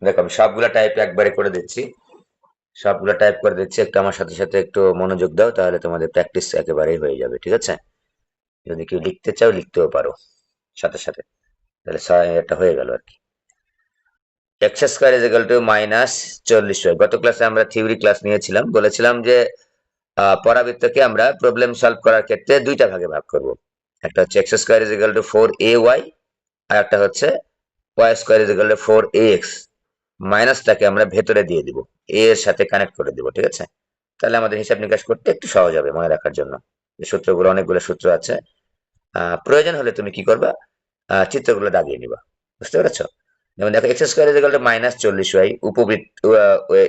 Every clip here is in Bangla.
দেখো আমি সবগুলা টাইপ একবারে করে দিচ্ছি, সবগুলা টাইপ করে দিচ্ছি, একটু আমার সাথে সাথে একটু মনোযোগ দাও, তাহলে তোমাদের প্র্যাকটিস একেবারেই হয়ে যাবে, ঠিক আছে? যদি কেউ লিখতে চাও লিখতেও পারো সাথে সাথে, তাহলে এটা হয়ে গেল আর কি। X square is equal two minus 40y। গত ক্লাসে আমরা থিওরি ক্লাস নিয়েছিলাম, বলেছিলাম যে পরাবৃত্তকে আমরা প্রবলেম সলভ করার ক্ষেত্রে দুইটা ভাগে ভাগ করব। একটা হচ্ছে x square is equal to 4ay, আর একটা হচ্ছে y square is equal to 4ax। মাইনাসটাকে আমরা ভেতরে দিয়ে দিব, এ এর সাথে কানেক্ট করে দিব, ঠিক আছে? তাহলে আমাদের হিসাব নিকাশ করতে একটু সহজ হবে মনে রাখার জন্য। এই সূত্রগুলো, অনেকগুলো সূত্র আছে। প্রয়োজন হলে তুমি কি করবা, চিত্রগুলো দাগিয়ে নিবা। বুঝতে পেরেছো? যেমন দেখো x square is equal two minus 40y, উপবৃত্ত,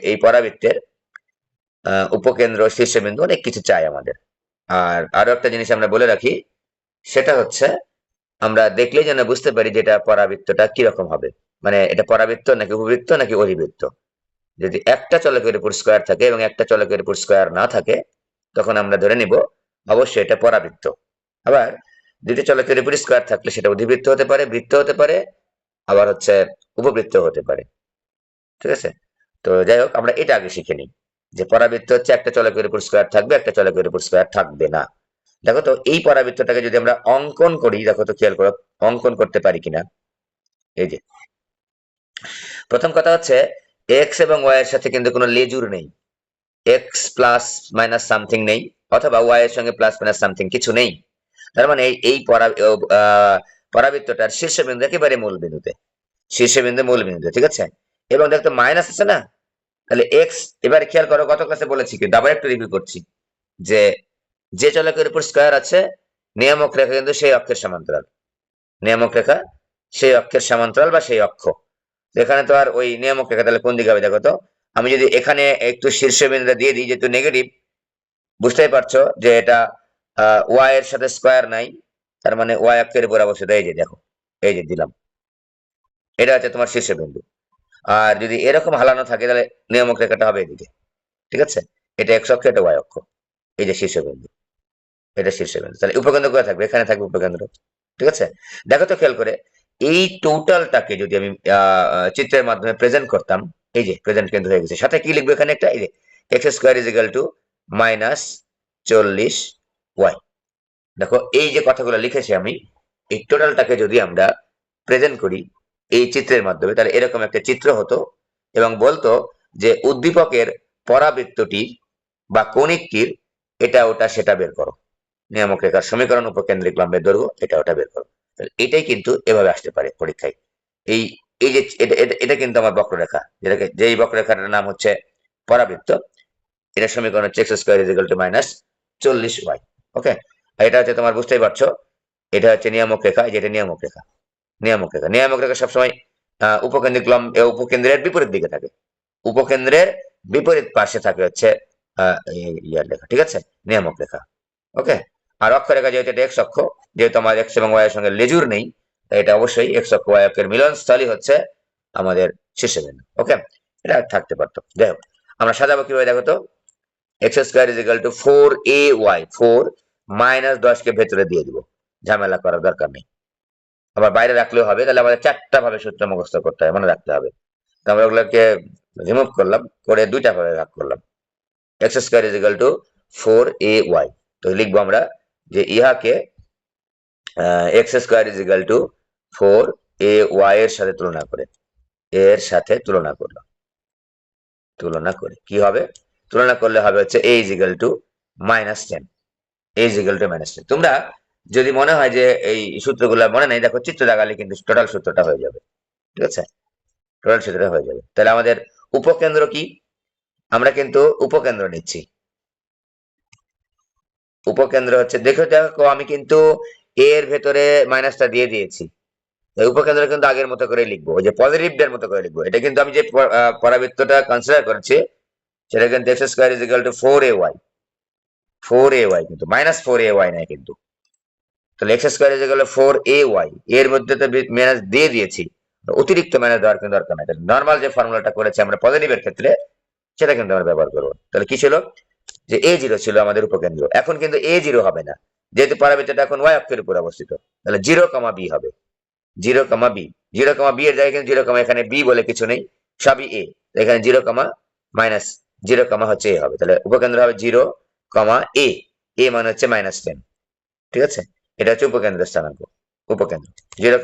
এই পরাবৃত্তের উপকেন্দ্র, শীর্ষবিন্দু, অনেক কিছু চাই আমাদের। আর আরো একটা জিনিস আমরা বলে রাখি, সেটা হচ্ছে আমরা দেখলেই যেন বুঝতে পারি যে এটা পরাবৃত্তটা কিরকম হবে, মানে এটা পরাবৃত্ত নাকি উপবৃত্ত নাকি অধিবৃত্ত। যদি একটা চলকের উপর স্কোয়ার থাকে এবং একটা চলকের উপর স্কোয়ার না থাকে, তখন আমরা ধরে নিব অবশ্যই এটা পরাবৃত্ত। আবার দুটি চলকের উপর স্কোয়ার থাকলে সেটা অধিবৃত্ত হতে পারে, বৃত্ত হতে পারে, আবার হচ্ছে উপবৃত্ত হতে পারে, ঠিক আছে? তো যাই হোক, আমরা এটা আগে শিখে নিই যে পরাবৃত্ত হচ্ছে একটা চলকের উপর স্কোয়ার থাকবে, একটা চলকের উপর স্কোয়ার থাকবে না। দেখো তো এই পরাবৃত্তটাকে যদি আমরা অঙ্কন করি, দেখো তো খেয়াল করো অঙ্কন করতে পারি কিনা। এই যে প্রথম কথা হচ্ছে, এক্স এবং ওয়াই এর সাথে কিন্তু কোনো লেজুর নেই, এক্স প্লাস মাইনাস সামথিং নেই, অথবা ওয়াই এর সঙ্গে প্লাস মাইনাস সামথিং কিছু নেই। তার মানে এই পরাবৃত্তটার শীর্ষবিন্দু একেবারে মূল বিন্দুতে, শীর্ষবিন্দু মূল বিন্দুতে, ঠিক আছে? এবং দেখো মাইনাস আছে না, তাহলে এক্স, এবারে খেয়াল করো গত ক্লাসে বলেছি, কিন্তু আবার একটু রিভিউ করছি, যে যে চলকের উপর স্কোয়ার আছে, নিয়ামক রেখা কিন্তু সেই অক্ষের সমান্তরাল, নিয়ামক রেখা সেই অক্ষের সমান্তরাল বা সেই অক্ষ। এখানে তো আর ওই নিয়ামক রেখা, তাহলে কোন দিকে হবে দেখো তো। আমি যদি এখানে একটু শীর্ষবিন্দুটা দিয়ে দিই, যেহেতু নেগেটিভ, বুঝতেই পারছো যে এটা ওয়াই এর সাথে স্কোয়ার নাই, তার মানে ওয়াই অক্ষের উপর অবস্থিত। এই যে দেখো, এই যে দিলাম, এটা হচ্ছে তোমার শীর্ষবিন্দু। আর যদি এরকম হালানো থাকে, তাহলে নিয়ামক রেখাটা হবে এদিকে, ঠিক আছে? এটা এক্স অক্ষ, এটা ওয়াই অক্ষ। এই যে শীর্ষবিন্দু, এটা শীর্ষবিন্দু, তাহলে উপকেন্দ্র কোথায় থাকবে? এখানে থাকবে উপকেন্দ্র, ঠিক আছে? দেখো তো খেয়াল করে, এই টোটালটাকে যদি আমি চিত্রের মাধ্যমে প্রেজেন্ট করতাম, এই যে প্রেজেন্ট কিন্তু হয়ে গেছে, সাথে কি লিখবো এখানে একটা, এই যে x square is equal two minus 40y। দেখো এই যে কথাগুলো লিখেছি আমি, এই টোটালটাকে যদি আমরা প্রেজেন্ট করি এই চিত্রের মাধ্যমে, তাহলে এরকম একটা চিত্র হতো, এবং বলতো যে উদ্দীপকের পরাবৃত্তটি বা কৌণিকটির এটা ওটা সেটা বের করো, নিয়ামক রেখার সমীকরণ, উপকেন্দ্রিক লম্বের দৈর্ঘ্য, এটা ওটা বের করো। এটাই কিন্তু এভাবে আসতে পারে পরীক্ষায়। এই এই যে এটা কিন্তু আমার বক্ররেখা, যেটাকে, যেই বক্ররেখাটার নাম হচ্ছে পরাবৃত্ত, এটা সমীকরণ হচ্ছে x square is equal two minus 40y। ওকে, এটা হচ্ছে তোমার, বুঝতেই পারছো, এটা হচ্ছে নিয়ামক রেখা, যেটা নিয়ামক রেখা। নিয়ামক রেখা, নিয়ামক রেখা সবসময় উপকেন্দ্রিক লম্ব, উপকেন্দ্রের বিপরীত দিকে থাকে, উপকেন্দ্রের বিপরীত পাশে থাকে হচ্ছে ইয়ার রেখা, ঠিক আছে? নিয়ামক রেখা। ওকে, আর অক্ষরেখা যেহেতু এটা এক্স অক্ষ, যেহেতু আমার এক্স এবং ওয়াই এর সঙ্গে লেজুর নেই, তাই এটা অবশ্যই এক্স অক্ষ ওয়াই অক্ষের মিলনস্থলই হচ্ছে আমাদের শীর্ষবিন্দু। ওকে, এটা থাকতে পারতো। যাই হোক, আমরা সাজাবো কিভাবে দেখো তো। X square is equal two 4ay, 4 minus 10 কে ভেতরে দিয়ে দিব, ঝামেলা করার দরকার নেই। আবার বাইরে রাখলেও হবে, তাহলে আমাদের চারটা ভাবে সূত্র মুখস্থ করতে হবে, মনে রাখতে হবে। তো আমরা ওগুলোকে রিমুভ করলাম, করে দুইটা ভাবে ভাগ করলাম। X square is equal two 4ay, তো লিখবো আমরা যে ইহাকে x square is equal two 4ay এর সাথে তুলনা করে, এর সাথে তুলনা করলাম, তুলনা করে কি হবে? তুলনা করলে হবে হচ্ছে a is equal two -10, a is equal two -10। তোমরা যদি মনে হয় যে এই সূত্রগুলো মনে নেই, দেখো চিত্র দেখালে কিন্তু টোটাল সূত্রটা হয়ে যাবে, ঠিক আছে? টোটাল সূত্রটা হয়ে যাবে। তাহলে আমাদের উপকেন্দ্র কি? আমরা কিন্তু উপকেন্দ্র নিচ্ছি। উপকেন্দ্র হচ্ছে, দেখো দেখো আমি কিন্তু এর ভেতরে মাইনাসটা দিয়ে দিয়েছি, উপকেন্দ্র কিন্তু আগের মতো করে লিখবো, ওই যে পজিটিভটার মতো করে লিখবো। এটা কিন্তু আমি যে পরাবৃত্তটা কনসিডার করছি, সেটা কিন্তু x square is equal two 4ay, 4ay, কিন্তু -4ay নাই কিন্তু। তাহলে x square is equal two 4ay, এর মধ্যে তো মাইনাস দিয়ে দিয়েছি, অতিরিক্ত মাইনাস দেওয়ার কিন্তু দরকার নাই। নর্মাল যে ফর্মুলাটা করেছি আমরা পজিটিভের ক্ষেত্রে, সেটা কিন্তু আমরা ব্যবহার করবো। তাহলে কি ছিল, যে a0 ছিল আমাদের উপকেন্দ্র, এখন কিন্তু a0 হবে না, যেহেতু পরাবৃত্তটা এখন y অক্ষের উপর অবস্থিত। তাহলে 0, b হবে, 0, b, 0, b এর জায়গায় কিন্তু 0, এখানে b বলে কিছু নেই, সবই এ, এখানে 0, -0, হচ্ছে এ হবে, তাহলে উপকেন্দ্র হবে 0, এ, এ মানে হচ্ছে -10, ঠিক আছে, এটা হচ্ছে উপকেন্দ্রের স্থানাঙ্ক, উপকেন্দ্র 0,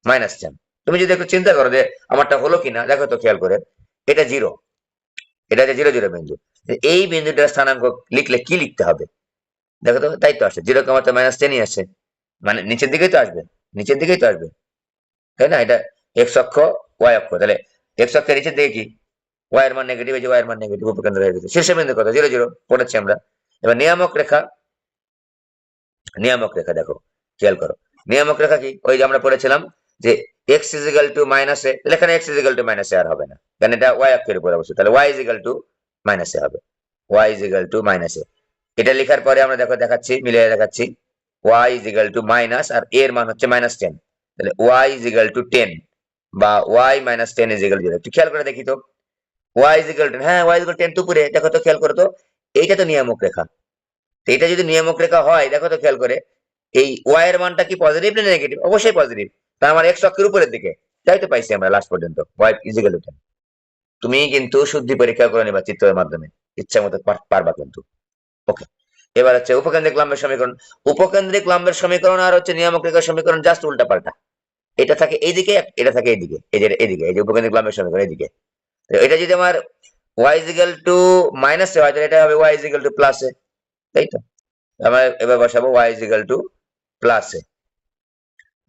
-10। তুমি যদি একটু চিন্তা করো যে আমারটা হলো কিনা, দেখো তো খেয়াল করে, এটা 0, এটা হচ্ছে 0, 0 বিন্দু, এই বিন্দুটার স্থানাঙ্ক লিখলে কি লিখতে হবে দেখো তো, তাই তো আসে 0, তো -10ই আসে, মানে নিচের দিকেই তো আসবে, নিচের দিকেই তো আসবে, তাই না, এটা এক্স অক্ষ, ওয়াই অক্ষ, তাহলে এক্স অক্ষের নিচের দিকে কি, ওয়াই এর মান নেগেটিভ, এই যে ওয়াই এর মান নেগেটিভ, উপকেন্দ্র হয়ে গেছে, শীর্ষবিন্দু কত, 0, 0 পড়েছি আমরা। এবার নিয়ামক রেখা, নিয়ামক রেখা দেখো, খেয়াল করো, নিয়ামক রেখা কি, ওই যে আমরা পড়েছিলাম যে x ইজিক্যাল টু মাইনাস এ, তাহলে এখানে x ইজিক্যাল টু মাইনাস এ আর হবে না, কারণ এটা y অক্ষের উপর অবস্থিত, তাহলে y ইজিক্যাল টু মাইনাস এ হবে, y ইজিক্যাল টু মাইনাস এ। এটা লেখার পরে আমরা দেখো দেখাচ্ছি, মিলিয়ে দেখাচ্ছি, y ইজিক্যাল টু মাইনাস, আর এর মান হচ্ছে -10, তাহলে y ইজিক্যাল টু 10 বা y -10 ইজিক্যাল 0। একটু খেয়াল করে দেখি তো, y ইজিক্যাল টু, হ্যাঁ y ইজিক্যাল 10 তো উপরে, দেখো তো খেয়াল করো তো, এইটা তো নিয়ামক রেখা, তো এটা যদি নিয়ামক রেখা হয়, দেখো তো খেয়াল করে, এই ওয়াই এর মানটা কি পজিটিভ না নেগেটিভ, অবশ্যই পজিটিভ, তার আমার এক্স অক্ষের উপরের দিকে, তাই তো পাইছি আমরা লাস্ট পর্যন্ত ওয়াই ইজিক্যাল টু 10। তুমি কিন্তু শুদ্ধি পরীক্ষা করে নিবা চিত্রের মাধ্যমে, ইচ্ছা মতো পারবা কিন্তু। ওকে, এবার হচ্ছে উপকেন্দ্রিক লম্বের সমীকরণ, উপকেন্দ্রিক লম্বের সমীকরণ আর হচ্ছে নিয়ামক রেখার সমীকরণ জাস্ট উল্টা পাল্টা, এটা থাকে এইদিকে, এটা থাকে এইদিকে, এই যে এইদিকে, এই যে উপকেন্দ্রিক লম্বের সমীকরণ এইদিকে, তো এটা যদি আমার ওয়াই ইজিক্যাল টু মাইনাস এ হয়, তাহলে এটা হবে ওয়াই ইজিক্যাল টু প্লাস এ, তাই তো, আমরা এবার বসাবো ওয়াই ইজিক্যাল টু প্লাস এ,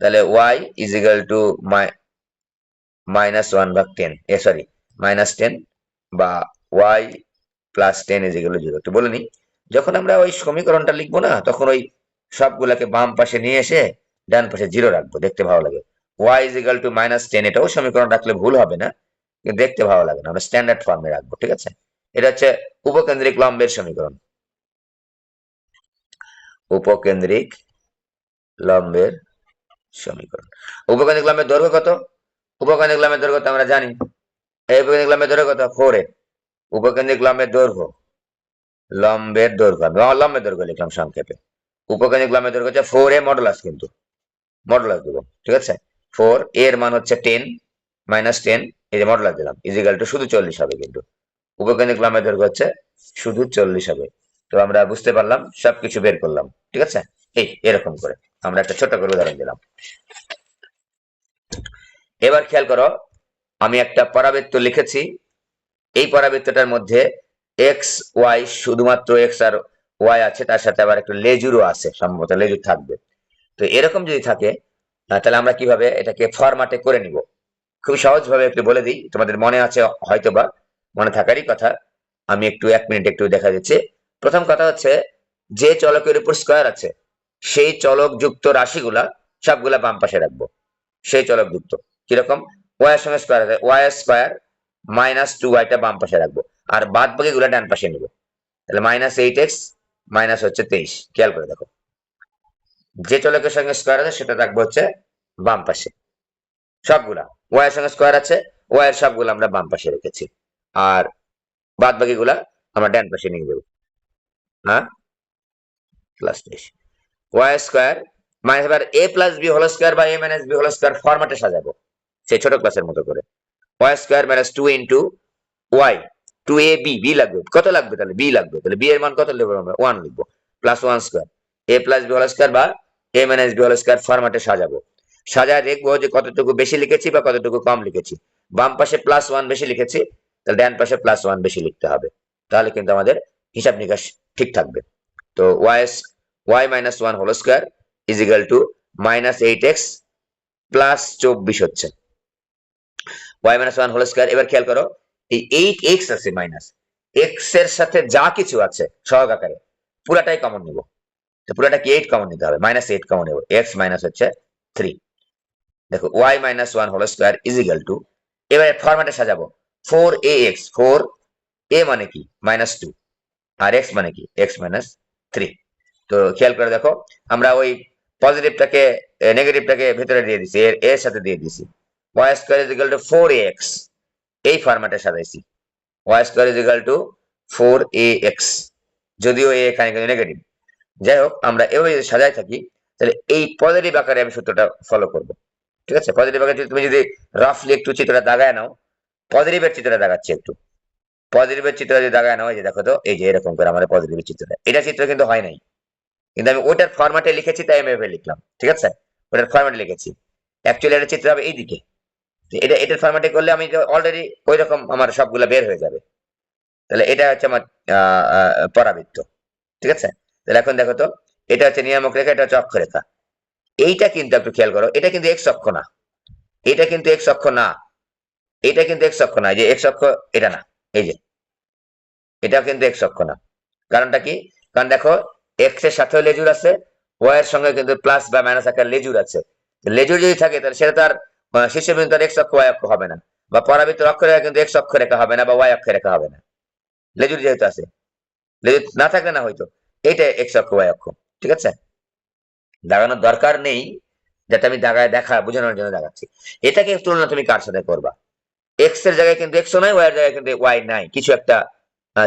তাহলে y ইজিক্যাল টু -1/10, সরি -10, বা y প্লাস 10 ইজিক্যাল টু 0। একটু বলে নি, যখন আমরা ওই সমীকরণটা লিখবো না, তখন ওই সবগুলাকে বাম পাশে নিয়ে এসে ডান পাশে 0 রাখবো, দেখতে ভালো লাগে। y ইজিক্যাল টু -10, এটাও সমীকরণ রাখলে ভুল হবে না, কিন্তু দেখতে ভালো লাগে না, আমরা স্ট্যান্ডার্ড ফর্মে রাখবো, ঠিক আছে। এটা হচ্ছে উপকেন্দ্রিক লম্বের সমীকরণ, উপকেন্দ্রিক লম্বের সমীকরণ। উপকেন্দ্রিক লম্বের দৈর্ঘ্য কত, উপকেন্দ্রিক লম্বের দৈর্ঘ্য তো আমরা জানি, এই উপকেন্দ্রিক লম্বের দৈর্ঘ্য কত, 4 এ, উপকেন্দ্রিক লম্বের দৈর্ঘ্য, লম্বের দৈর্ঘ্য, লম্বের দৈর্ঘ্য লিখলাম সংক্ষেপে, উপকেন্দ্রিক লম্বের দৈর্ঘ্য হচ্ছে 4 এ মডুলাস, কিন্তু মডুলাস দেবো, ঠিক আছে, 4 এর মান হচ্ছে 10, -10, এই যে মডুলাস দিলাম, ইজিক্যাল টু শুধু 40 হবে, কিন্তু উপকেন্দ্রিক লম্বের দৈর্ঘ্য হচ্ছে শুধু 40 হবে। তো আমরা বুঝতে পারলাম, সবকিছু বের করলাম, ঠিক আছে, এই এরকম করে আমরা একটা ছোট করে উদাহরণ দিলাম। এবার খেয়াল করো, আমি একটা পরাবৃত্ত লিখেছি, এই পরাবৃত্তটার মধ্যে এক্স ওয়াই, শুধুমাত্র এক্স আর ওয়াই আছে, তার সাথে আবার একটা লেজুরও আছে, সম্ভবত লেজুর থাকবে। তো এরকম যদি থাকে, তাহলে আমরা কিভাবে এটাকে ফরম্যাটে করে নিব, খুব সহজ ভাবে একটু বলে দিই, তোমাদের মনে আছে হয়তোবা, মনে থাকারই কথা, আমি একটু 1 মিনিট একটু দেখা যাচ্ছে। প্রথম কথা হচ্ছে, যে চলকের উপর স্কয়ার আছে, সেই চলক যুক্ত রাশিগুলা সবগুলা বাম পাশে রাখবো, সেই চলক যুক্ত, কিরকম, ওয়াই এর সঙ্গে স্কয়ার আছে, ওয়াই স্কয়ার -2y বাম পাশে রাখবো, আর বাদ বাকি গুলা ডান পাশে নিব, তাহলে -8x মাইনাস হচ্ছে 23, খেয়াল করে দেখো, যে চলকের সঙ্গে স্কয়ার আছে সেটা রাখবো হচ্ছে বাম পাশে, সবগুলা ওয়াই এর সঙ্গে স্কয়ার আছে, ওয়াই এর সবগুলো আমরা বাম পাশে রেখেছি, আর বাদ বাকি গুলা আমরা ডান পাশে নিয়ে যাবো, হ্যাঁ, +23 ওয়াই স্কয়ার মাইনাস, এবার a plus b whole square বা a minus b whole square ফরম্যাটে সাজাবো, সেই ছোট ক্লাসের মতো করে, y square minus 2 into y, 2ab, b লাগবে, কত লাগবে, তাহলে বি লাগবে, তাহলে বি এর মান কত লিখবো আমরা, 1 লিখবো, plus 1 square, a plus b whole square বা a minus b whole square ফরম্যাটে সাজাবো, সাজায় দেখবো যে কতটুকু বেশি লিখেছি বা কতটুকু কম লিখেছি, বাম পাশে +1 বেশি লিখেছি, তাহলে ডান পাশে +1 বেশি লিখতে হবে, তাহলে কিন্তু আমাদের হিসাব নিকাশ ঠিক থাকবে। তো y minus 1 whole square is equal to -8x plus 24 হচ্ছে y -1 হোল স্কয়ার। এবার খেয়াল করো, এই 8x আছে মাইনাস, x এর সাথে যা কিছু আছে সহগ আকারে পুরাটাই কমন নিব, তো পুরাটা কি 8 কমন নিতে হবে, -8 কমন নেব, x মাইনাস হচ্ছে 3, দেখো y -1 whole square is equal to, এবারে ফরম্যাটে সাজাবো, 4ax, 4a মানে কি -2, আর x মানে কি x -3। তো খেয়াল করে দেখো, আমরা ওই পজিটিভটাকে নেগেটিভটাকে ভেতরে দিয়ে দিছি, এর সাথে দিয়ে দিছি, y square is equal to 4ax, এই ফরম্যাটে সাজাইছি, y square is equal to 4ax, যদিও a এখানে কিন্তু নেগেটিভ, যাই হোক আমরা এভাবে যদি সাজাই থাকি, তাহলে এই পজিটিভ আকারে আমি সূত্রটা ফলো করব, ঠিক আছে, পজিটিভ আকারে তুমি যদি রাফলি একটু চিত্রটা দাগায় নাও, পজিটিভের চিত্রটা দেখাচ্ছি একটু। পজিটিভের চিত্র যদি দেখায় না হয়, যে দেখো তো এই যে এরকম করে আমাদের পজিটিভের চিত্রটা, এটা চিত্র কিন্তু হয় নাই, কিন্তু আমি ওটার ফরম্যাটে লিখেছি তাই আমি এভাবে লিখলাম, ঠিক আছে? ওটার ফরম্যাটে লিখেছি, অ্যাকচুয়ালি এটা চিত্র হবে এইদিকে। এটা এটার ফরম্যাটে করলে আমি অলরেডি ওই রকম আমার সবগুলো বের হয়ে যাবে। তাহলে এটা হচ্ছে আমার পরাবৃত্ত, ঠিক আছে? তাহলে এখন দেখো তো, এটা হচ্ছে নিয়ামক রেখা, এটা হচ্ছে অক্ষরেখা। এইটা কিন্তু একটু খেয়াল করো, এটা কিন্তু এক্স অক্ষ না, এটা কিন্তু এক্স অক্ষ না, এটা কিন্তু এক্স অক্ষ না, যে এক্স অক্ষ এটা না, এই যে এটা কিন্তু এক্স অক্ষ না। কারণটা কি? কারণ দেখো, এক্স এর সাথে লেজুর আছে, ওয়াই এর সঙ্গে কিন্তু প্লাস বা মাইনাস আকার লেজুর আছে। লেজুর যদি থাকে তাহলে সেটা তার শীর্ষবিন্দু তার এক্স অক্ষ ওয়াই অক্ষ হবে না, বা পরাবৃত্ত অক্ষরেখা কিন্তু এক্স অক্ষ রেখা হবে না বা ওয়াই অক্ষ রেখা হবে না, লেজুর যেহেতু আছে। লেজুর না থাকলে না হয়তো এইটা এক্স অক্ষ ওয়াই অক্ষ, ঠিক আছে? দাগানোর দরকার নেই, যাতে আমি দাগায় দেখা বোঝানোর জন্য দেখাচ্ছি। এটাকে তুলনা তুমি কার সাথে করবা? এক্স এর জায়গায় কিন্তু এক্স নাই, ওয়াই এর জায়গায় কিন্তু ওয়াই নাই, কিছু একটা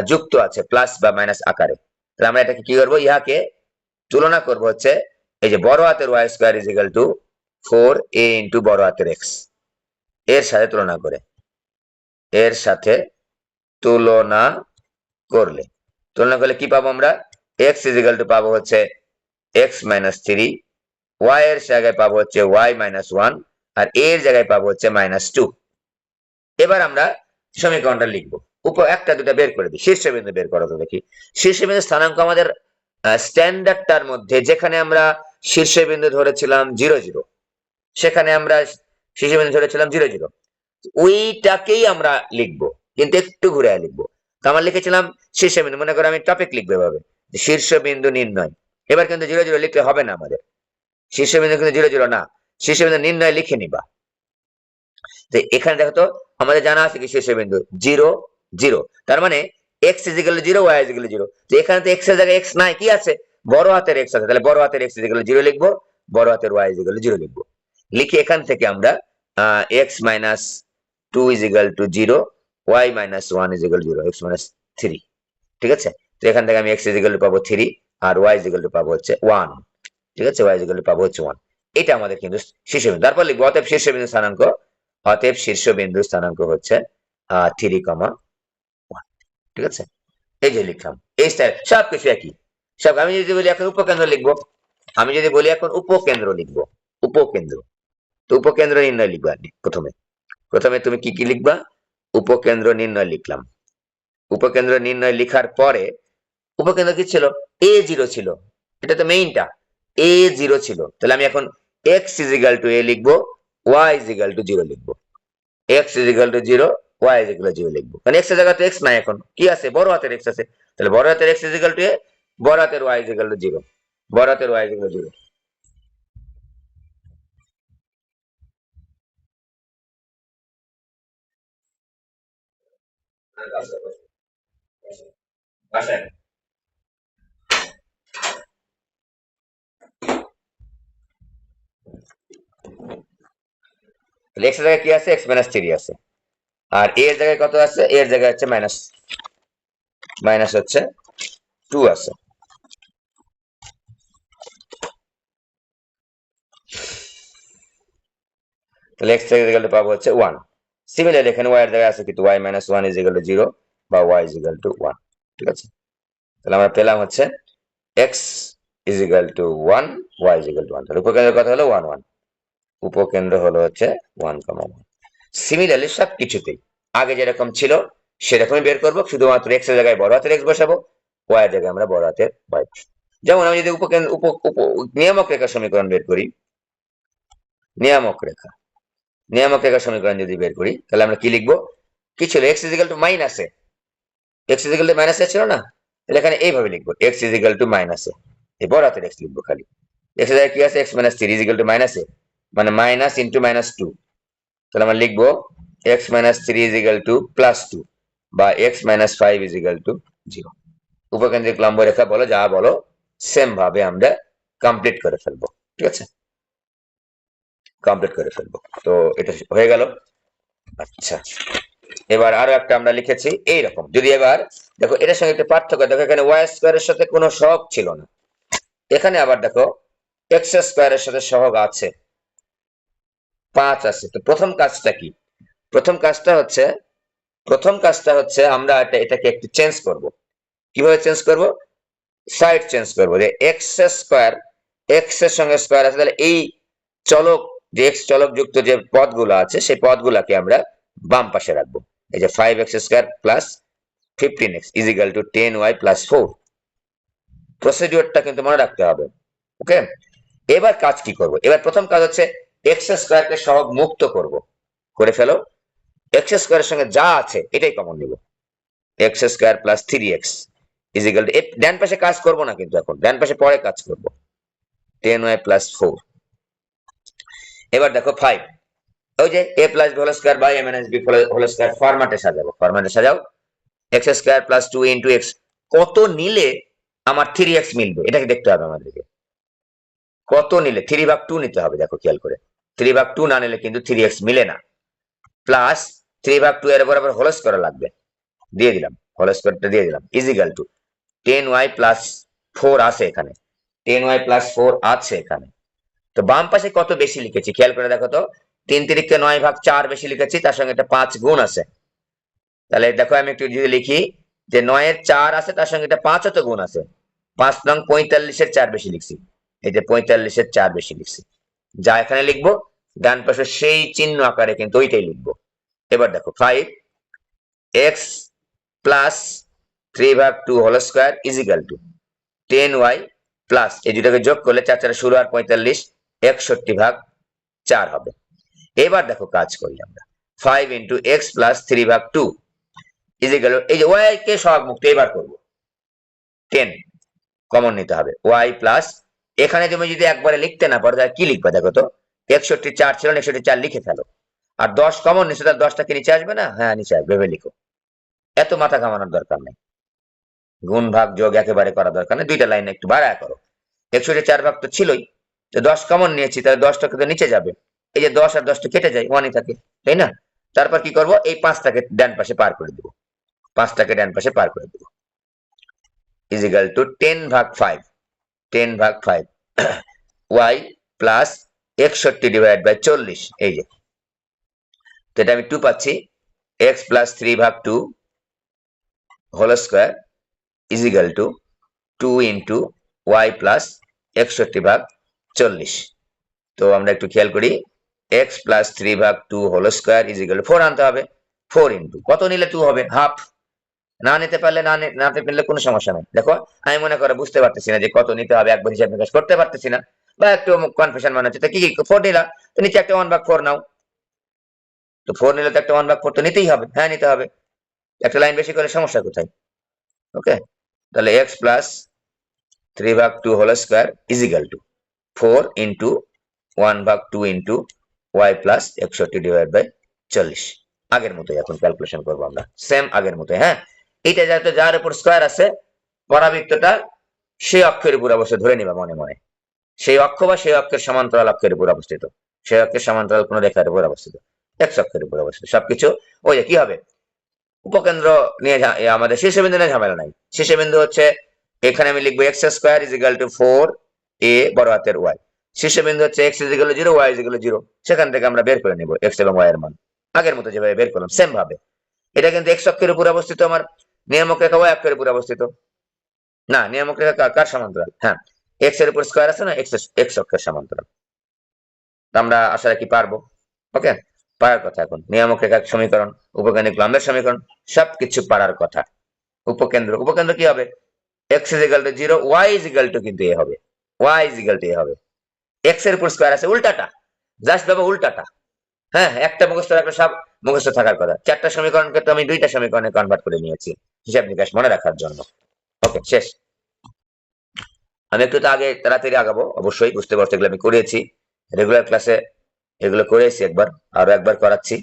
যুক্ত আছে প্লাস বা মাইনাস আকারে। তাহলে আমরা এটাকে কি করবো? ইহাকে তুলনা করব হচ্ছে এই যে বড় হাতের y square is equal to 4a into বড় হাতের এক্স, এর সাথে তুলনা করে, এর সাথে তুলনা করলে, তুলনা করলে কি পাবো আমরা? এক্স ইজ ইকাল টু পাবো হচ্ছে এক্স মাইনাস 3, ওয়াই এর জায়গায় পাবো হচ্ছে ওয়াই মাইনাস 1, আর এর জায়গায় পাবো হচ্ছে -2। এবার আমরা সমীকরণটা লিখবো, উপর একটা দুটা বের করে দিই। শীর্ষবিন্দু বের করো তো দেখি। শীর্ষবিন্দু স্থানাঙ্ক আমাদের স্ট্যান্ডার্ডটার মধ্যে, যেখানে আমরা শীর্ষবিন্দু ধরেছিলাম 0 0, সেখানে আমরা শীর্ষবিন্দু ধরেছিলাম 0 0, ওইটাকেই আমরা লিখবো, কিন্তু একটু ঘুরে লিখবো। তো আমরা লিখেছিলাম শীর্ষবিন্দু, মনে করো আমি টপিক লিখবো এভাবে, শীর্ষবিন্দু নির্ণয়। এবার কিন্তু 0 0 লিখলে হবে না আমাদের, শীর্ষবিন্দু কিন্তু 0 0 না, শীর্ষবিন্দু নির্ণয় লিখে নিবা। তো এখানে দেখো তো, আমাদের জানা আছে কি শীর্ষবিন্দু 0 0, তার মানে x is equal to 0, y is equal to 0। তো এখানে তো x এর জায়গায় x নাই, কি আছে? বড় হাতের x আছে, তাহলে বড় হাতের x ইজ ইকুয়াল টু 0 লিখবো, বড় হাতের y ইজ ইকুয়াল টু 0 লিখবো। লিখে এখান থেকে আমরা x minus 2 is equal to 0, y minus 1 is equal to 0, x minus 3, ঠিক আছে? তো এখান থেকে আমি x ইজ ইকুয়াল টু পাবো 3, আর y ইজ ইকুয়াল টু পাবো হচ্ছে 1, ঠিক আছে? y ইজ ইকুয়াল টু পাবো হচ্ছে 1। এটা আমাদের কিন্তু শীর্ষবিন্দু। তারপর লিখবো অতএব শীর্ষবিন্দু স্থানাঙ্ক, অতএব শীর্ষবিন্দু স্থানাঙ্ক হচ্ছে 3,1, ঠিক আছে? এই যে লিখলাম, এই স্টাইল সবকিছু একই সব। আমি যদি বলি এখন উপকেন্দ্র লিখবো, আমি যদি বলি এখন উপকেন্দ্র লিখবো, উপকেন্দ্র, তো উপকেন্দ্র নির্ণয় লিখবো। আমি প্রথমে প্রথমে তুমি কি কি লিখবা? উপকেন্দ্র নির্ণয় লিখলাম। উপকেন্দ্র নির্ণয় লিখার পরে, উপকেন্দ্র কি ছিল? a0 ছিল, এটা তো মেইনটা, a0 ছিল। তাহলে আমি এখন x is equal two a লিখবো, y ইজ ইকুয়াল টু 0 লিখবো, x is equal to 0, y is equal to 0 লিখবো। কারণ x এর জায়গাতে x নাই, এখন কি আছে? বড় হাতের x আছে, তাহলে বড় হাতের x is equal two a, বড় হাতের y ইজ ইকুয়াল টু 0, বড় হাতের y ইজ ইকুয়াল টু 0। আসেন, তাহলে x এর জায়গায় কি আছে? x মাইনাস 3 আছে, আর a এর জায়গায় কত আছে? a এর জায়গায় হচ্ছে মাইনাস মাইনাস হচ্ছে 2 আছে। তাহলে x এর জায়গায় পাবো হচ্ছে 1। সিমিলারলি এখানে y এর জায়গায় আছে কিন্তু y minus 1 is equal to 0 বা y ইজ ইকুয়াল টু 1, ঠিক আছে? তাহলে আমরা পেলাম হচ্ছে x is equal two 1, y is equal two 1। তাহলে উপকেন্দ্রের কথা হলো 1 1, উপকেন্দ্র হলো হচ্ছে 1, 1। সিমিলারলি সব কিছুতেই আগে যেরকম ছিল সেরকমই বের করবো, শুধুমাত্র x এর জায়গায় বড় হাতের x বসাবো, y এর জায়গায় আমরা বড় হাতের y বসাবো। যেমন আমি যদি উপকেন্দ্র নিয়ামক রেখা সমীকরণ বের করি, নিয়ামক রেখা, নিয়ামক রেখা সমীকরণ যদি বের করি, তাহলে আমরা কি লিখবো? কি ছিল? x is equal two minus a, x is equal two minus a ছিল না? তাহলে এখানে এইভাবে লিখবো, x is equal two minus a, এই বড় হাতের x লিখবো খালি। x এর জায়গায় কি আছে? x minus 3 is equal two minus a, মানে মাইনাস ইন্টু -2। তাহলে আমরা লিখবো x minus 3 is equal to +2 বা x minus 5 is equal to 0। উপকেন্দ্রিক লম্ব রেখা বলো, যা বলো, সেম ভাবে আমরা কমপ্লিট করে ফেলবো, ঠিক আছে? কমপ্লিট করে ফেলবো। তো এটা হয়ে গেল। আচ্ছা, এবার আরো একটা আমরা লিখেছি এইরকম। যদি এবার দেখো এটার সঙ্গে একটা পার্থক্য দেখো, এখানে ওয়াই স্কোয়ারের সাথে কোনো সহগ ছিল না, এখানে আবার দেখো এক্স স্কোয়ারের সাথে সহগ আছে, 5 আছে। তো প্রথম কাজটা কি? প্রথম কাজটা হচ্ছে প্রথম কাজটা হচ্ছে আমরা এটাকে একটু চেঞ্জ করব। কিভাবে চেঞ্জ করব? সাইড চেঞ্জ করব, যে এক্স স্কোয়ার, এক্স এর সঙ্গে স্কোয়ার আছে, তাহলে এই চলক, যে এক্স চলক যুক্ত যে পদগুলো আছে সেই পদগুলাকে আমরা বাম পাশে রাখবো। এই যে 5x square plus 15x is equal to 10y plus 4। প্রসিডিওরটা কিন্তু মনে রাখতে হবে। ওকে, এবার কাজ কি করব? এবার প্রথম কাজ হচ্ছে এক্স স্কোয়ারকে সহগ মুক্ত করব। করে ফেলো। এক্স স্কোয়ারের সঙ্গে যা আছে এটাই কমন নিব। X square plus 3x is equal to, ডান পাশে কাজ করব না কিন্তু, এখন ডান পাশে পরে কাজ করব, 10y প্লাস 4। এবার দেখো 5, ওই যে a plus b whole square by a minus b whole square ফরম্যাটে সাজাবো, ফরম্যাটে সাজাও। X square plus 2 into x, কত নিলে আমার 3x মিলবে এটাকে দেখতে হবে আমাদেরকে। কত নিলে 3/2 নিতে হবে, দেখো খেয়াল করে। 3/2 না নিলে কিন্তু 3x মিলে না। প্লাস 3/2 এর বরাবর হোল স্কয়ার লাগবে, দিয়ে দিলাম, হোল স্কয়ারটা দিয়ে দিলাম, is equal to 10y plus 4 আছে এখানে, 10y প্লাস 4 আছে এখানে। তো বাম পাশে কত বেশি লিখেছি খেয়াল করে দেখো তো, 3 × 9/4 বেশি লিখেছি, তার সঙ্গে একটা 5 গুণ আছে। তাহলে দেখো আমি একটু যদি লিখি যে 9-এর 4 আছে, তার সঙ্গে একটা 5 তো গুণ আছে, 5 নং 45-এর 4 বেশি লিখছি। এই যে 45-এর 4 বেশি লিখছি, যা এখানে লিখবো ডান পাশে সেই চিহ্ন আকারে কিন্তু ওইটাই লিখবো। এবার দেখো 5x plus 3/2 whole square is equal to 10y plus, এই দুটাকে যোগ করলে 4 4 16 আর 45, 61/4 হবে। এবার দেখো কাজ করি আমরা, 5 into x plus 3/2 is equal, এই যে ওয়াই কে সহগ মুক্ত এবার করব, 10 কমন নিতে হবে, ওয়াই প্লাস, এখানে তুমি যদি একবারে লিখতে না পারো তাহলে কি লিখবে দেখো তো, 61/4 ছিল, 61/4 লিখে ফেলো। আর 10 কমন নিচ্ছে, তার 10টা কি নিচে আসবে না? হ্যাঁ নিচে আসবে, ভেবে লিখো, এত মাথা ঘামানোর দরকার নেই। গুণ ভাগ যোগ একেবারে করার দরকার নেই, দুইটা লাইন একটু বাড়ায় করো। 61/4 তো ছিলই, তো 10 কমন নিয়েছি, তাহলে 10টা কিন্তু নিচে যাবে। এই যে 10 আর 10টা কেটে যায়, 1ই থাকে, তাই না? তারপর কি করব, এই 5টাকে ডান পাশে পার করে দিব, 5টাকে ডান পাশে পার করে দিব, is equal to 10/5, 10/5 y plus 61/40, এই যে, তো এটা আমি 2 পাচ্ছি, x plus 3/2 whole square is equal to 2 into y plus 61/40। তো আমরা একটু খেয়াল করি, x plus 3/2 whole square is equal to 4 আনতে হবে, 4 ইন্টু কত নিলে 2 হবে, হাফ। না নিতে পারলে না নিতে পারলে কোনো সমস্যা নেই। দেখো আমি মনে করে বুঝতে পারতেছি না যে কত নিতে হবে, একবার হিসাব নিকাশ করতে পারতেছি না, বা একটু কনফিউশন মনে হচ্ছে, তো কি 4 নিলা, তো নিচে একটা 1/4 নাও, তো 4 নিলে তো একটা 1/4 তো নিতেই হবে, হ্যাঁ নিতে হবে, একটা লাইন বেশি করে সমস্যা কোথায়? ওকে, তাহলে x plus 3/2 whole square is equal to 4 into 1/2 into y plus 61/40, আগের মতোই এখন ক্যালকুলেশন করবো আমরা, সেম আগের মতো। হ্যাঁ, এটা যাতে যার উপর স্কয়ার আছে, পরাবৃত্তটা সেই অক্ষের উপর অবশ্যই ধরে নিবা মনে মনে, সেই অক্ষ বা সেই অক্ষের সমান্তরাল অক্ষের উপর অবস্থিত, সেই অক্ষের সমান্তরাল কোন রেখার উপর অবস্থিত, x অক্ষের উপর অবস্থিত, সবকিছু ওই যে কি হবে, উপকেন্দ্র নিয়ে আমাদের শীর্ষবিন্দু নিয়ে ঝামেলা নাই। শীর্ষবিন্দু হচ্ছে এখানে আমি লিখবো x square is equal to 4a বড় হাতের ওয়াই, শীর্ষবিন্দু হচ্ছে x is equal to 0, y is equal to 0, সেখান থেকে আমরা বের করে নিব এক্স এবং ওয়াই এর মান, আগের মতো যেভাবে বের করলাম সেম ভাবে। এটা কিন্তু এক্স অক্ষের উপর অবস্থিত, আমার নিয়ামক রেখা ওয়াই অক্ষের উপর অবস্থিত, না নিয়ামক রেখা কার সমান্তরাল, হ্যাঁ এক্স এর উপর স্কোয়ার আছে না, এক্স অক্ষের সমান্তরাল। আমরা আশা রাখি পারবো। ওকে, পারার কথা, এখন নিয়ামক রেখার সমীকরণ, উপকেন্দ্রিক লম্বের সমীকরণ, সবকিছু পারার কথা। উপকেন্দ্র, উপকেন্দ্র কি হবে, x is equal to 0, y is equal two কিন্তু a হবে, y is equal two a হবে, x এর উপর স্কয়ার আছে, উল্টাটা, জাস্ট ভাবে উল্টাটা। হ্যাঁ, একটা মুখস্থ রাখলে সব মুখস্থ থাকার কথা, 4টা সমীকরণকে তো আমি 2টা সমীকরণে কনভার্ট করে নিয়েছি হিসাব নিকাশ মনে রাখার জন্য। ওকে, শেষ। আমি একটু তো আগে তাড়াতাড়ি আগাবো, অবশ্যই বুঝতে পারছি, এগুলো আমি করেছি রেগুলার ক্লাসে, এগুলো করেছি একবার, আরো একবার করাচ্ছি,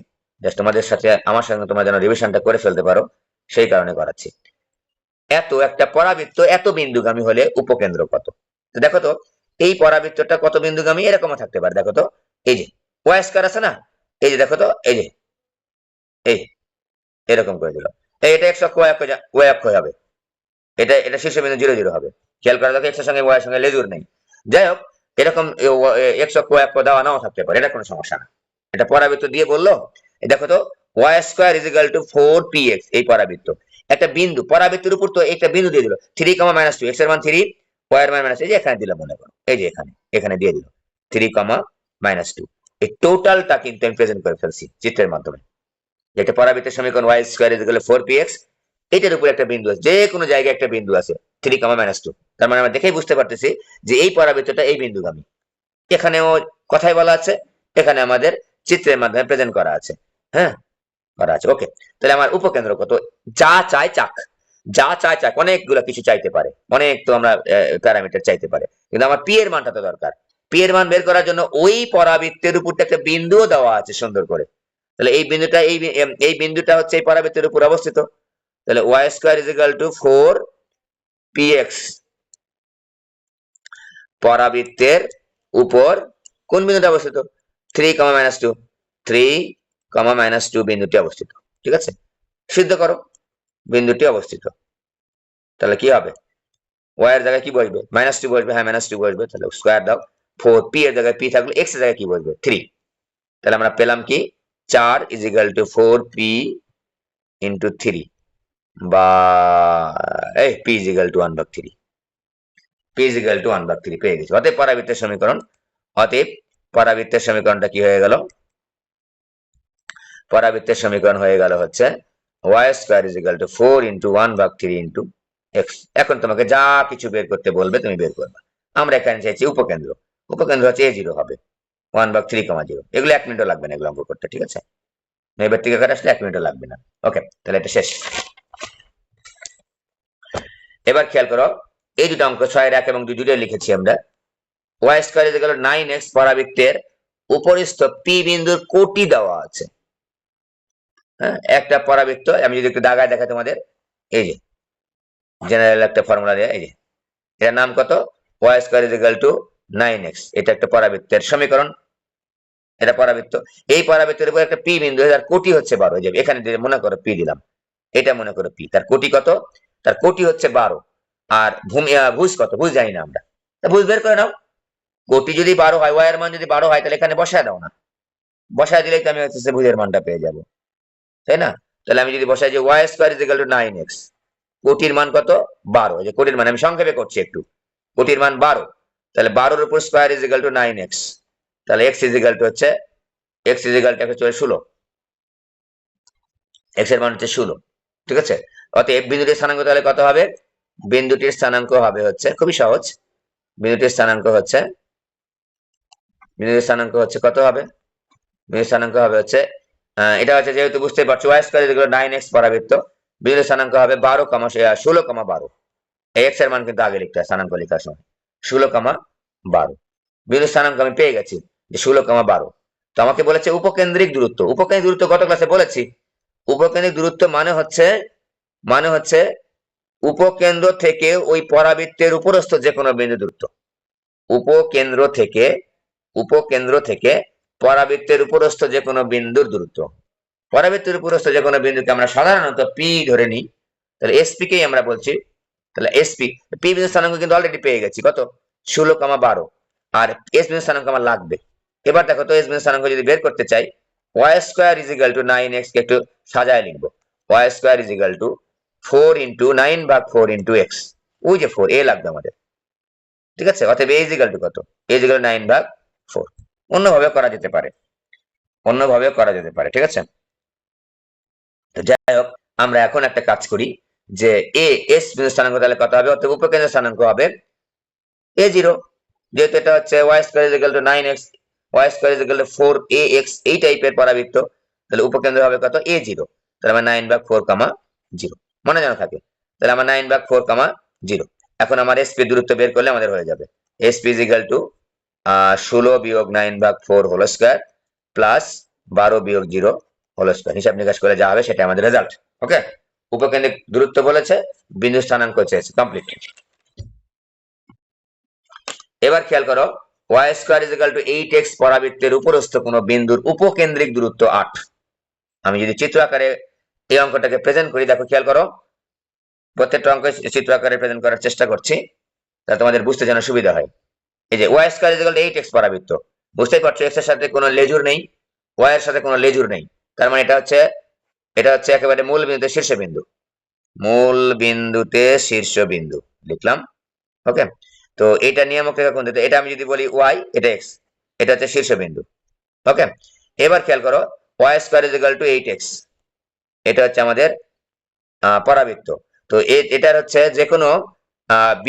জাস্ট তোমাদের সাথে আমার সঙ্গে তোমরা যেন রিভিশনটা করে ফেলতে পারো, সেই কারণে করাচ্ছি। এত একটা পরাবৃত্ত এত বিন্দুগামী হলে উপকেন্দ্র কত? তো দেখো তো, এই পরাবৃত্তটা কত বিন্দুগামী, এরকমও থাকতে পারে, দেখো তো, এই যে ওয়াই স্কয়ার আছে না, এই যে দেখো তো, এই যে এই এরকম করে দিল, এটা এক্স অক্ষ ওয়াই অক্ষ হবে, এটা শীর্ষবিন্দু 0 0 হবে। খেয়াল করা দেখো, এক্স এর সঙ্গে ওয়াই এর সঙ্গে লেজুর নেই। যাই হোক, এরকম এক্স অক্ষ ওয়াই অক্ষ দেওয়া নাও থাকতে পারে, এটা কোনো সমস্যা না, এটা পরাবৃত্ত দিয়ে বললো। দেখো তো, y square is equal to 4px, এই পরাবৃত্ত একটা বিন্দু, পরাবৃত্তের উপর তো একটা বিন্দু দিয়ে দিল 3, -2, x এর মান 3, y এর মান -, এই যে এখানে দিলাম মনে করো, এই যে এখানে দিয়ে দিল 3, -2, এই টোটালটা কিন্তু আমি প্রেজেন্ট করে ফেলছি চিত্রের মাধ্যমে। যেটা পরাবৃত্তের সমীকরণ y square is equal to 4px, এটার উপর একটা বিন্দু আছে, যে কোনো জায়গায় একটা বিন্দু আছে 3, -2, তার মানে আমরা দেখেই বুঝতে পারতেছি যে এই পরাবৃত্তটা এই বিন্দুগামী। এখানেও কথাই বলা আছে, এখানে আমাদের চিত্রের মাধ্যমে প্রেজেন্ট করা আছে। হ্যাঁ, করা আছে। ওকে, তাহলে আমার উপকেন্দ্র কত, যা চাই চাক, যা চাই চাক, অনেকগুলো কিছু চাইতে পারে, অনেক তো আমরা প্যারামিটার চাইতে পারে, কিন্তু আমার পি এর মানটা তো দরকার। পি এর মান বের করার জন্য ওই পরাবৃত্তের উপর একটা বিন্দুও দেওয়া আছে সুন্দর করে। তাহলে এই বিন্দুটা এই বিন্দুটা হচ্ছে এই পরাবৃত্তের উপর অবস্থিত। তাহলে y square is equal to 4px, পরাবৃত্তের উপর কোন বিন্দুটা অবস্থিত, 3, -2, 3, -2 বিন্দুটি অবস্থিত। ঠিক আছে, সিদ্ধ করো বিন্দুটি অবস্থিত। তাহলে কি হবে, y এর জায়গায় কি বসবে, -2 বসবে, হ্যাঁ -2 বসবে, তাহলে স্কোয়ার দাও, 4p এর জায়গায় p থাকলো, x এর জায়গায় কি বসবে 3, তাহলে আমরা পেলাম কি 4 is equal two 4p into 3, বা এই p is equal two 1/3, p is equal two 1/3 পেয়ে গেছি। অতএব পরাবৃত্তের সমীকরণ, অতএব পরাবৃত্তের সমীকরণটা কি হয়ে গেল, পরাবৃত্তের সমীকরণ হয়ে গেল হচ্ছে y square is equal to 4 into 1/3 into x। এখন তোমাকে যা কিছু বের করতে বলবে তুমি বের করবে। আমরা এখানে চাইছি উপকেন্দ্র, উপকেন্দ্র হচ্ছে a0 হবে 1/3, 0। এগুলো 1 মিনিটও লাগবে না এগুলো অঙ্ক করতে, ঠিক আছে, এবার থেকে কাটা আসলে 1 মিনিটও লাগবে না। ওকে, তাহলে এটা শেষ। এবার খেয়াল করো, এই দুটো অঙ্ক 6 এর 1 এবং 2 দুটোই লিখেছি আমরা। y square is equal two 9x, পরাবৃত্তের উপরিস্থ p বিন্দুর কোটি দেওয়া আছে। হ্যাঁ, একটা পরাবৃত্ত, আমি যদি একটু দাগায় দেখাই তোমাদের, এই যে জেনারেল একটা ফর্মুলা দেয়, এই যে এর নাম কত, y square is equal two 9x, এটা একটা পরাবৃত্তের সমীকরণ, এটা পরাবৃত্ত। এই পরাবৃত্তের উপর একটা p বিন্দু, তার কোটি হচ্ছে 12, যে এখানে মনে করো p দিলাম, এটা মনে করো p, তার কোটি কত, তার কোটি হচ্ছে 12, আর ভুজ কত, ভুজ জানি না আমরা, তা ভুজ বের করে নাও। কোটি যদি 12 হয়, y এর মান যদি 12 হয়, তাহলে এখানে বসায় দাও না, বসায় দিলেই তো আমি হচ্ছে ভুজের মানটা পেয়ে যাবো, তাই না? তাহলে আমি যদি বসাই যে y square is equal two 9x, কোটির মান কত 12, যে কোটির মান আমি সংক্ষেপে করছি একটু, কোটির মান 12, তাহলে 12 এর উপর square is equal two 9x, তাহলে x ইজ ইকুয়াল টু হচ্ছে, x ইজ ইকুয়াল টু হচ্ছে 16, x এর মান হচ্ছে 16। ঠিক আছে, অতএব বিন্দুটির স্থানাঙ্ক তাহলে কত হবে, বিন্দুটির স্থানাঙ্ক হবে হচ্ছে খুবই সহজ, বিন্দুটির স্থানাঙ্ক হচ্ছে, বিন্দুটির স্থানাঙ্ক হচ্ছে কত হবে, বিন্দুটির স্থানাঙ্ক হবে হচ্ছে, এটা হচ্ছে যেহেতু বুঝতে পারছো y square is equal two 9x পরাবৃত্ত, বিন্দুটির স্থানাঙ্ক হবে 12, 16, এই x এর মান কিন্তু আগে লিখতে হয় স্থানাঙ্ক লেখার সময়, 16, 12। বিন্দুর স্থানাঙ্ক আমি পেয়ে গেছি যে 16, 12। তো আমাকে বলেছে উপকেন্দ্রিক দূরত্ব, উপকেন্দ্রিক দূরত্ব গত ক্লাসে বলেছি, উপকেন্দ্রিক দূরত্ব মানে হচ্ছে উপকেন্দ্র থেকে ওই পরাবৃত্তের উপরস্থ যে কোনো বিন্দু দূরত্ব, উপকেন্দ্র থেকে পরাবৃত্তের উপরস্থ যে কোনো বিন্দুর দূরত্ব। পরাবৃত্তের উপরস্থ যে কোনো বিন্দুকে আমরা সাধারণত পি ধরে নিই, তাহলে এসপি কেই আমরা বলছি, তাহলে এসপি, পি বিন্দু স্থানাঙ্ক কিন্তু অলরেডি পেয়ে গেছি কত, 16, 12, আর এস বিন্দু স্থানাঙ্ক আমার লাগবে। এবার দেখো তো এস বিন্দু স্থানাঙ্ক যদি বের করতে চাই, y square is equal two 9x, কে একটু সাজায় লিখবো, y square is equal to 4 into 9/4 into x, ওই যে 4 এ লাগবে আমাদের। ঠিক আছে, অতএব a ইজ ইকুয়াল টু কত, a ইজ ইকুয়াল টু 9/4। অন্যভাবে করা যেতে পারে, অন্যভাবে করা যেতে পারে, ঠিক আছে। তো যাই হোক, আমরা এখন একটা কাজ করি যে এ এস বিন্দু স্থানাঙ্ক তাহলে কত হবে, অতএব উপকেন্দ্র স্থানাঙ্ক হবে a0, যেহেতু এটা হচ্ছে y square is equal two 9x, y square is equal to 4ax, এই টাইপের পরাবৃত্ত, তাহলে উপকেন্দ্র হবে কত a0, তাহলে আমার 9/4, 0 মনে যেন থাকে, তাহলে আমার 9/4, 0। এখন আমার sp দূরত্ব বের করলে আমাদের হয়ে যাবে sp ইজ ইকুয়াল টু 16 বিয়োগ 9/4 হোল স্কয়ার প্লাস 12 বিয়োগ 0 হোল স্কয়ার, হিসাব নিকাশ করে যা হবে সেটা আমাদের রেজাল্ট। ওকে, উপকেন্দ্রিক দূরত্ব বলেছে, বিন্দু স্থানাঙ্ক চেয়েছে, কমপ্লিট। এবার খেয়াল করো, y square is equal to 8x, পরাবৃত্তের উপরস্থ কোন বিন্দুর উপকেন্দ্রিক দূরত্ব 8। আমি যদি চিত্র আকারে এই অঙ্কটাকে প্রেজেন্ট করি, দেখো খেয়াল করো, প্রত্যেকটা অঙ্ক চিত্র আকারে প্রেজেন্ট করার চেষ্টা করছি, তাহলে তোমাদের বুঝতে যেন সুবিধা হয়। এই যে y square is equal to 8x পরাবৃত্ত, বুঝতেই পারছো x এর সাথে কোনো লেজুর নেই, y এর সাথে কোনো লেজুর নেই, তার মানে এটা হচ্ছে এটা হচ্ছে একেবারে মূল বিন্দুতে শীর্ষবিন্দু, মূল বিন্দুতে শীর্ষবিন্দু লিখলাম। ওকে, তো এটা নিয়ামক রেখা কোন দিকে? এটা আমি যদি বলি ওয়াই, এটা এক্স, এটা হচ্ছে শীর্ষবিন্দু। ওকে, এবার খেয়াল করো y square is equal to 8x, এটা হচ্ছে আমাদের পরাবৃত্ত। তো এটার হচ্ছে যে কোনো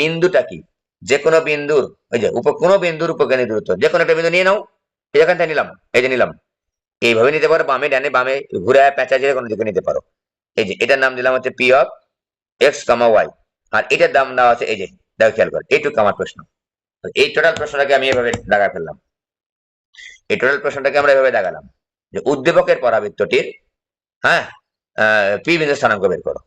বিন্দুটা কি, যে কোনো বিন্দুর ওই যে কোনো বিন্দুর উপকেন্দ্রিক দূরত্ব, যে কোনো একটা বিন্দু নিয়ে নাও, এখান থেকে নিলাম, এই যে নিলাম, এইভাবে নিতে পারো, বামে ডানে বামে ঘুরে পেঁচা যে কোনো দিকে নিতে পারো। এই যে এটার নাম দিলাম হচ্ছে পি অফ এক্স কামা ওয়াই, আর এটার দাম দেওয়া আছে এই যে, দেখো খেয়াল করো, এইটুকু আমার প্রশ্ন। এই টোটাল প্রশ্নটাকে আমি এভাবে দাগা ফেললাম, এই টোটাল প্রশ্নটাকে আমরা এভাবে দাগালাম যে উদ্দীপকের পরাবৃত্তটির, হ্যাঁ, পি বিন্দু স্থানাঙ্ক বের করো,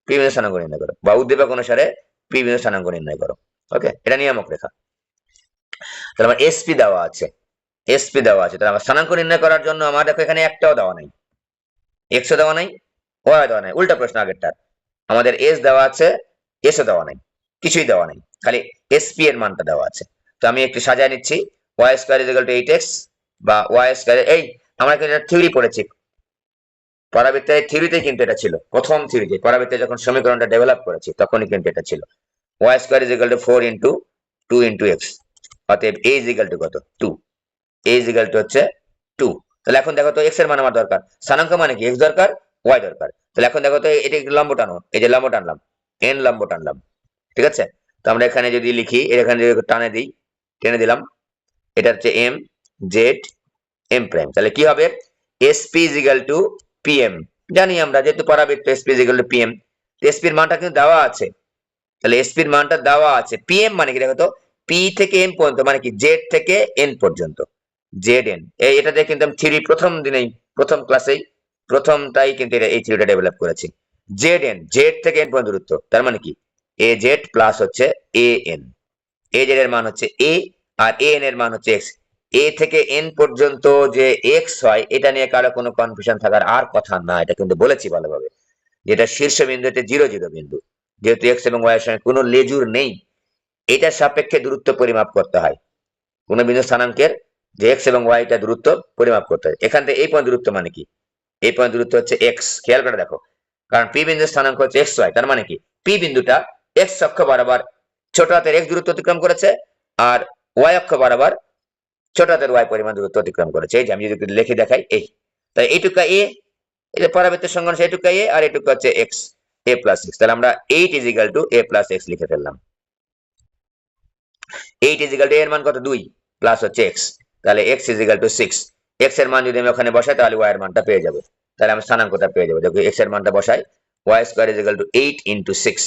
পি বিন্দু স্থানাঙ্ক নির্ণয় করো, বা উদ্দীপক অনুসারে পি বিন্দু স্থানাঙ্ক নির্ণয় করো। ওকে, এটা নিয়ামক রেখা। তাহলে আমার এসপি দেওয়া আছে, এসপি দেওয়া আছে, তাহলে আমার স্থানাঙ্ক নির্ণয় করার জন্য আমার দেখো এখানে একটাও দেওয়া নাই, এক্সও দেওয়া নাই, ওয়াই দেওয়া নাই, উল্টা প্রশ্ন আগেরটার। আমাদের এস দেওয়া আছে, এসও দেওয়া নাই, কিছুই দেওয়া নাই, খালি এসপি এর মানটা দেওয়া আছে। তো আমি একটু সাজায় নিচ্ছি, y square is equal to 8x, বা ওয়াই স্কোয়ার, এই আমরা কিন্তু এটা থিওরি পড়েছি, পরাবৃত্তের থিওরিতে কিন্তু এটা ছিল, প্রথম থিওরিতে পরাবৃত্তে যখন সমীকরণটা ডেভেলপ করেছি তখনই কিন্তু এটা ছিল। Y square is equal to 4 into 2 into x, অতএব এ ইজ ইকুয়াল টু কত? 2, এ ইজ ইকুয়াল টু হচ্ছে 2। তাহলে এখন দেখো তো এক্স এর মান আমার দরকার, স্থানাঙ্ক মানে কি? এক্স দরকার, ওয়াই দরকার। তাহলে এখন দেখো তো এটা লম্ব টানো, এই যে লম্ব টানলাম, এন লম্ব টানলাম, ঠিক আছে? তো আমরা এখানে যদি লিখি, এখানে যদি টানে দিই, টেনে দিলাম, এটা হচ্ছে এম জেড এম প্রাইম, তাহলে কি হবে? SP is equal to PM, জানি আমরা যেহেতু পরাবৃত্ত SP is equal to PM, এসপির মানটা কিন্তু দেওয়া আছে, তাহলে এসপির মানটা দেওয়া আছে, পিএম মানে কি দেখো তো, পি থেকে এম পর্যন্ত, মানে কি জেড থেকে এন পর্যন্ত, জেড এন, এটাতে কিন্তু আমি থিওরি প্রথম দিনেই, প্রথম ক্লাসেই, প্রথমটাই কিন্তু এই থিওরিটা ডেভেলপ করেছি। জেড এন, জেড থেকে এন পর্যন্ত দূরত্ব, তার মানে কি এ জেড প্লাস হচ্ছে এ এন, এ জেড এর মান হচ্ছে এ, আর এ এন এর মান হচ্ছে এক্স। এ থেকে এন পর্যন্ত যে এক্স হয়, এটা নিয়ে কারো কোনো কনফিউশন থাকার আর কথা না, এটা কিন্তু বলেছি ভালোভাবে, যেটা শীর্ষ বিন্দুতে 0 0 বিন্দু, যেহেতু এক্স এবং ওয়াই এর সঙ্গে কোনো লেজুর নেই, এটার সাপেক্ষে দূরত্ব পরিমাপ করতে হয়, কোন বিন্দু স্থানাঙ্কের যে এক্স এবং ওয়াই টা দূরত্ব পরিমাপ করতে হয়। এখান থেকে এই পয়েন্ট দূরত্ব মানে কি? এই পয়েন্ট দূরত্ব হচ্ছে এক্স, খেয়াল করে দেখো, কারণ পি বিন্দুর স্থানাঙ্ক হচ্ছে এক্স ওয়াই, তার মানে কি পি বিন্দুটা এক্স অক্ষ বরাবর ছোট হাতের এক্স দূরত্ব অতিক্রম করেছে, আর ওয়াই অক্ষ বরাবর ছোট হাতের ওয়াই পরিমাণ দূরত্ব অতিক্রম করেছে। এই যে আমি যদি লিখে দেখাই, এই তাই এইটুকা এ, এই যে পরাবৃত্তের সঙ্গে এইটুকা এ, আর এইটুকু হচ্ছে এক্স, এ প্লাস এক্স, তাহলে আমরা 8 is equal to A plus x লিখে ফেললাম। 8 ইজ ইকুয়াল টু এর মান কত? 2 প্লাস হচ্ছে এক্স, তাহলে x is equal two 6, x এর মান যদি আমি ওখানে বসাই তাহলে ওয়াই এর মানটা পেয়ে যাবো, তাহলে আমি স্থানাঙ্কটা পেয়ে যাবো। দেখো এক্স এর মানটা বসাই, y square is equal to 8 into 6,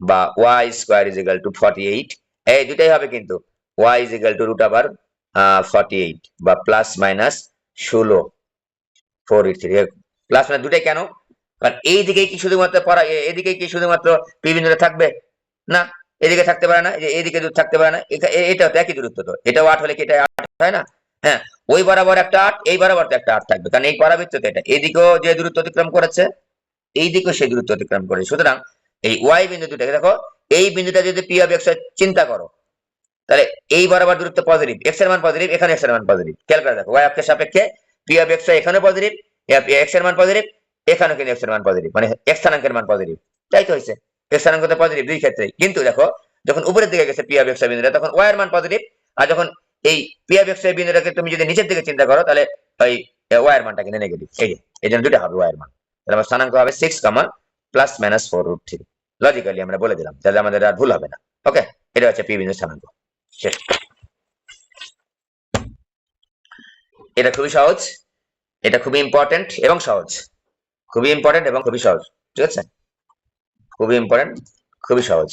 বা y square is equal to 48, এই দুটাই হবে কিন্তু, y is equal to root আবার 48, বা প্লাস মাইনাস 16, 483, প্লাস মানে দুটাই কেন? কারণ এই দিকেই কি শুধুমাত্র এদিকে কি শুধুমাত্র পি বিন্দুটা থাকবে? না, এদিকে থাকতে পারে না, যে এদিকে দূর থাকতে পারে না, এটাও তো একই দূরত্ব, তো এটাও 8 হলে কি এটা 8 হয় না? হ্যাঁ, ওই বরাবর একটা 8, এই বরাবর তো একটা 8 থাকবে, কারণ এই পরাবৃত্ততে এটা এদিকেও যে দূরত্ব অতিক্রম করেছে, এই দিকেও সেই দূরত্ব অতিক্রম করেছে। সুতরাং এই ওয়াই বিন্দু দুটাকে দেখো, এই বিন্দুটা যদি পি অফ এক্স চিন্তা করো, তাহলে এই বরাবর দূরত্ব পজিটিভ, এক্স এর মান পজিটিভ, এখানে এক্স এর মান পজিটিভ, খেয়াল করে দেখো ওয়াই অক্ষের সাপেক্ষে পি অফ এক্স এখানে পজিটিভ, এক্স এর মান পজিটিভ, এখানেও কিন্তু এক্স এর মান পজিটিভ, মানে এক্স স্থানাঙ্কের মান পজিটিভ, তাই তো হয়েছে, এক্স স্থানাঙ্ক তো পজিটিভ দুই ক্ষেত্রেই। কিন্তু দেখো যখন উপরের দিকে গেছে পি অফ এক্স বিন্দুটা, তখন ওয়াই এর মান পজিটিভ, আর যখন এই পি অফ এক্স বিন্দুটাকে তুমি যদি নিচের দিকে চিন্তা করো, তাহলে ওই ওয়াই এর মানটা কিন্তু নেগেটিভ, এই যে এই জন্য দুটো হবে ওয়াই এর মান, তাহলে আমার স্থানাঙ্ক হবে 6 কমা প্লাস মাইনাস 4√3, লজিক্যালি আমরা বলে দিলাম, তাহলে আমাদের আর ভুল হবে না। ওকে, এটা হচ্ছে পি বিন্দুর স্থানাঙ্ক। এটা খুবই সহজ, এটা খুবই ইম্পর্টেন্ট এবং সহজ, খুবই ইম্পর্টেন্ট এবং খুবই সহজ, ঠিক আছে, খুবই ইম্পর্টেন্ট, খুবই সহজ।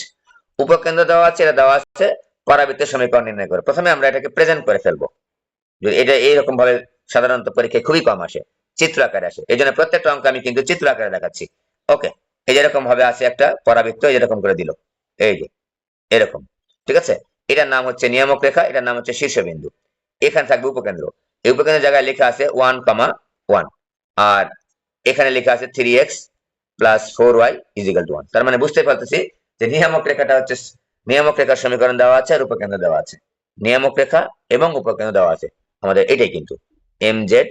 উপকেন্দ্র দেওয়া আছে, এটা দেওয়া আছে, পরাবৃত্তের সমীকরণ নির্ণয় করে, প্রথমে আমরা এটাকে প্রেজেন্ট করে ফেলবো, যদি এটা এইরকম ভাবে সাধারণত পরীক্ষায় খুবই কম আসে, চিত্র আকারে আসে, এই জন্য প্রত্যেকটা অঙ্ক আমি কিন্তু চিত্র আকারে দেখাচ্ছি। ওকে, এই যেরকম ভাবে আছে একটা পরাবৃত্ত, যেরকম করে দিল, এই যে এরকম, ঠিক আছে, এটার নাম হচ্ছে নিয়ামক রেখা, এটার নাম হচ্ছে শীর্ষবিন্দু, এখানে থাকবে উপকেন্দ্র, এই উপকেন্দ্রের জায়গায় লেখা আছে 1,1, আর এখানে লেখা আছে 3x plus 4y is equal two 1, তার মানে বুঝতে পারতেছি যে নিয়ামক রেখাটা হচ্ছে, নিয়ামক রেখার সমীকরণ দেওয়া আছে আর উপকেন্দ্র দেওয়া আছে, নিয়ামক রেখা এবং উপকেন্দ্র দেওয়া আছে আমাদের, এটাই কিন্তু এম জেড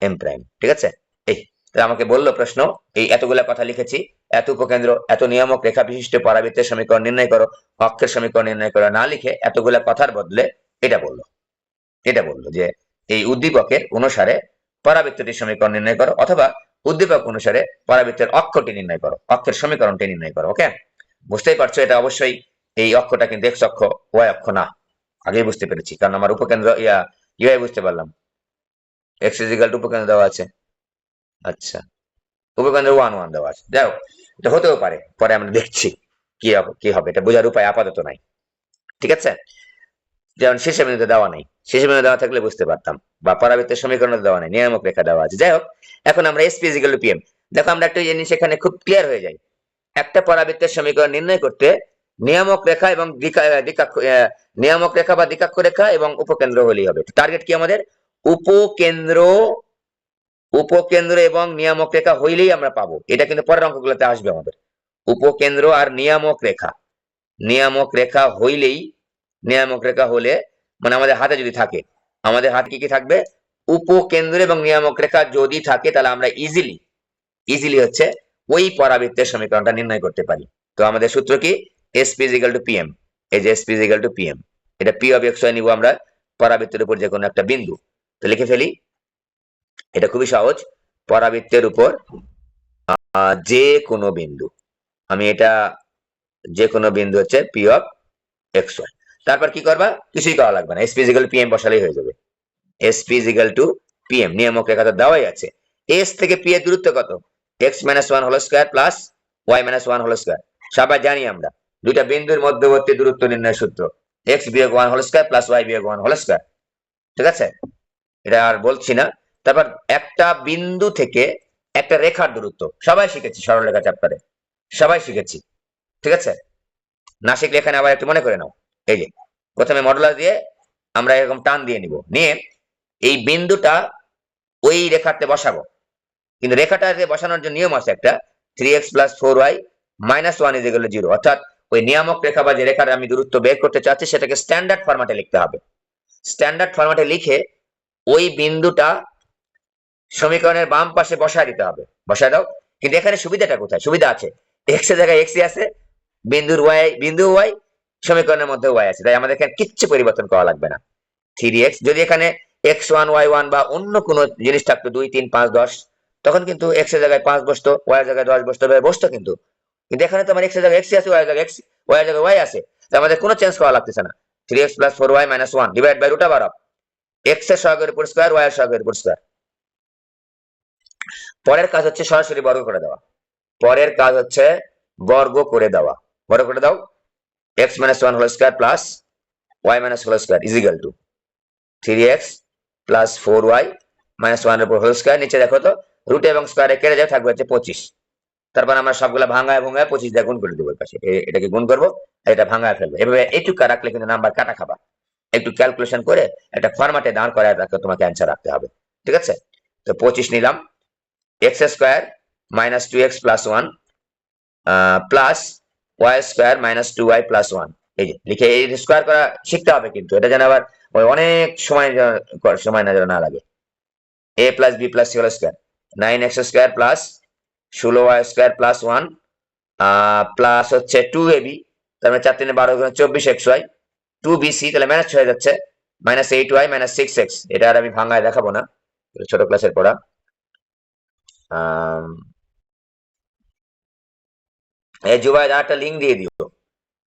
এম প্রাইম, ঠিক আছে। এই আমাকে বললো প্রশ্ন, এই এতগুলা কথা লিখেছি, এত উপকেন্দ্র, এত নিয়ামক রেখা বিশিষ্ট পরাবৃত্তের সমীকরণ নির্ণয় করো, অক্ষের সমীকরণ নির্ণয় করো না লিখে এতগুলা কথার বদলে এটা বললো যে এই উদ্দীপকের অনুসারে পরাবৃত্তটির সমীকরণ নির্ণয় করো, অথবা উদ্দীপক অনুসারে পরাবৃত্তের অক্ষটি নির্ণয় করো, অক্ষের সমীকরণটি নির্ণয় করো। ওকে, বুঝতেই পারছো এটা অবশ্যই এই অক্ষটা কিন্তু এক্স অক্ষ, ওয়াই অক্ষ না। আগেই বুঝতে পেরেছি, কারণ আমার উপকেন্দ্র ইয়া বুঝতে পারলাম, এক্স ইজিক্যাল টু উপকেন্দ্র দেওয়া আছে। আচ্ছা, উপকেন্দ্র 1 1 দেওয়া আছে। যাই হোক, এটা হতেও পারে, পরে আমরা দেখছি কি হবে, এটা বোঝার উপায় আপাতত নাই। ঠিক আছে, যেমন শীর্ষ বিন্দুতে দেওয়া নেই, শীর্ষ বিন্দু দেওয়া থাকলে বুঝতে পারতাম, বা পরাবৃত্তের সমীকরণ দেওয়া নেই, নিয়ামক রেখা দেওয়া আছে। যাই হোক, এখন আমরা এসপি ইজিক্যাল টু পিএম, দেখো আমরা একটা জিনিস এখানে খুব ক্লিয়ার হয়ে যায়, একটা পরাবৃত্তের সমীকরণ নির্ণয় করতে নিয়ামক রেখা এবং নিয়ামক রেখা বা দ্বিকাক্ষ রেখা এবং উপকেন্দ্র হলেই হবে। টার্গেট কি আমাদের? উপকেন্দ্র, উপকেন্দ্র এবং নিয়ামক রেখা হইলেই আমরা পাবো। এটা কিন্তু পরের অঙ্কগুলোতে আসবে আমাদের। উপকেন্দ্র আর নিয়ামক রেখা, নিয়ামক রেখা হইলেই, নিয়ামক রেখা হলে মানে আমাদের হাতে যদি থাকে, আমাদের হাতে কি কি থাকবে? উপকেন্দ্র এবং নিয়ামক রেখা যদি থাকে, তাহলে আমরা ইজিলি হচ্ছে ওই পরাবৃত্তের সমীকরণটা নির্ণয় করতে পারি। তো আমাদের সূত্র কি? SP is equal to PM. এই যে এসপি ইজিক্যাল টু পিএম, এটা পি অফ এক্স ওয়াই নিব আমরা, পরাবৃত্তের উপর যে কোনো একটা বিন্দু। তো লিখে ফেলি, এটা খুবই সহজ, পরাবৃত্তের উপর যে কোনো বিন্দু, আমি এটা যে কোনো বিন্দু হচ্ছে পি অফ এক্স ওয়াই। তারপর কি করবা? কিছুই করা লাগবে না, এসপি ইজিক্যাল পিএম বসালেই হয়ে যাবে। এসপি ইজিক্যাল টু পিএম, নিয়ামক রেখা তো দেওয়াই আছে। এস থেকে পি এর দূরত্ব কত? X minus one whole square plus y minus one whole square. সবাই জানি আমরা দুইটা বিন্দুর মধ্যবর্তী দূরত্ব নির্ণয়ের সূত্র, এক্স বিয়োগ one whole square plus y বিয়োগ ওয়ান হোল স্কোয়ার। ঠিক আছে, এটা আর বলছি না। তারপর একটা বিন্দু থেকে একটা রেখার দূরত্ব সবাই শিখেছি, সরলরেখা চ্যাপ্টারে সবাই শিখেছি। ঠিক আছে, না শিখলে এখানে আবার একটু মনে করে নাও। এই যে প্রথমে মডুলাস দিয়ে আমরা এরকম টান দিয়ে নিব, নিয়ে এই বিন্দুটা ওই রেখাতে বসাবো, কিন্তু রেখাটা বসানোর জন্য নিয়ম আছে একটা, 3x plus 4y minus 1 is equal to 0। অর্থাৎ ওই নিয়ামক রেখা বা যে রেখার আমি দূরত্ব বের করতে চাচ্ছি সেটাকে স্ট্যান্ডার্ড ফরম্যাটে লিখতে হবে। স্ট্যান্ডার্ড ফরম্যাটে লিখে ওই বিন্দুটা সমীকরণের বাম পাশে বসায় দিতে হবে। বসায় দাও, কিন্তু এখানে সুবিধাটা কোথায়? সুবিধা আছে, এক্স এর জায়গায় এক্সই আছে, বিন্দু ওয়াই সমীকরণের মধ্যে ওয়াই আছে, তাই আমাদের এখানে কিচ্ছু পরিবর্তন করা লাগবে না। 3x, যদি এখানে x1 y1 বা অন্য কোনো জিনিস থাকতো 2 3 5 10, তখন কিন্তু x এর জায়গায় 5 বসতো, y এর জায়গায় 10 বসতো, বসতো কিন্তু। কিন্তু এখানে তো আমার x এর জায়গায় x আছে, y এর জায়গায় x, y এর জায়গায় y আছে, তাই আমাদের কোনো চেঞ্জ করা লাগতেছে না। 3x + 4y - 1 divide by root over of x এর সহগের উপর স্কয়ার, y এর সহগের উপর স্কয়ার। পরের কাজ হচ্ছে সরাসরি বর্গ করে দেওয়া, পরের কাজ হচ্ছে বর্গ করে দেওয়া। বর্গ করে দাও, x - 1 whole square plus y - whole square is equal to 3x plus 4y minus 1 এর উপর হোল স্কয়ার। নিচে দেখো তো রুট এবং স্কয়ারে কেটে যায়, থাকবে হচ্ছে 25। তারপর আমরা সবগুলা ভাঙায় 25 দিয়ে গুণ করে দেবো পাশে, এটাকে গুণ করবো, এটা ভাঙায় ফেলবো। এভাবে এইটুকু রাখলে কিন্তু নাম্বার কাটা খাবা। একটু ক্যালকুলেশন করে একটা ফরম্যাটে দাঁড় করায় তোমাকে অ্যান্সার রাখতে হবে। ঠিক আছে, তো 25 নিলাম, x square minus 2x plus 1 plus y square minus 2y plus 1। এই যে লিখে এই স্কয়ার করা শিখতে হবে, কিন্তু এটা যেন আবার অনেক সময় না লাগে। a plus b plus c whole square 9x square plus 16y square plus 1 plus হচ্ছে 2ab, তার মানে 4 3 12 24xy 2bc, তাহলে ম্যানেজ হয়ে যাচ্ছে মাইনাস 8y মাইনাস 6x। এটা আর আমি ভাঙায় দেখাবো না, ছোট ক্লাসের পড়া। এই জুবাই একটা লিঙ্ক দিয়ে দিও,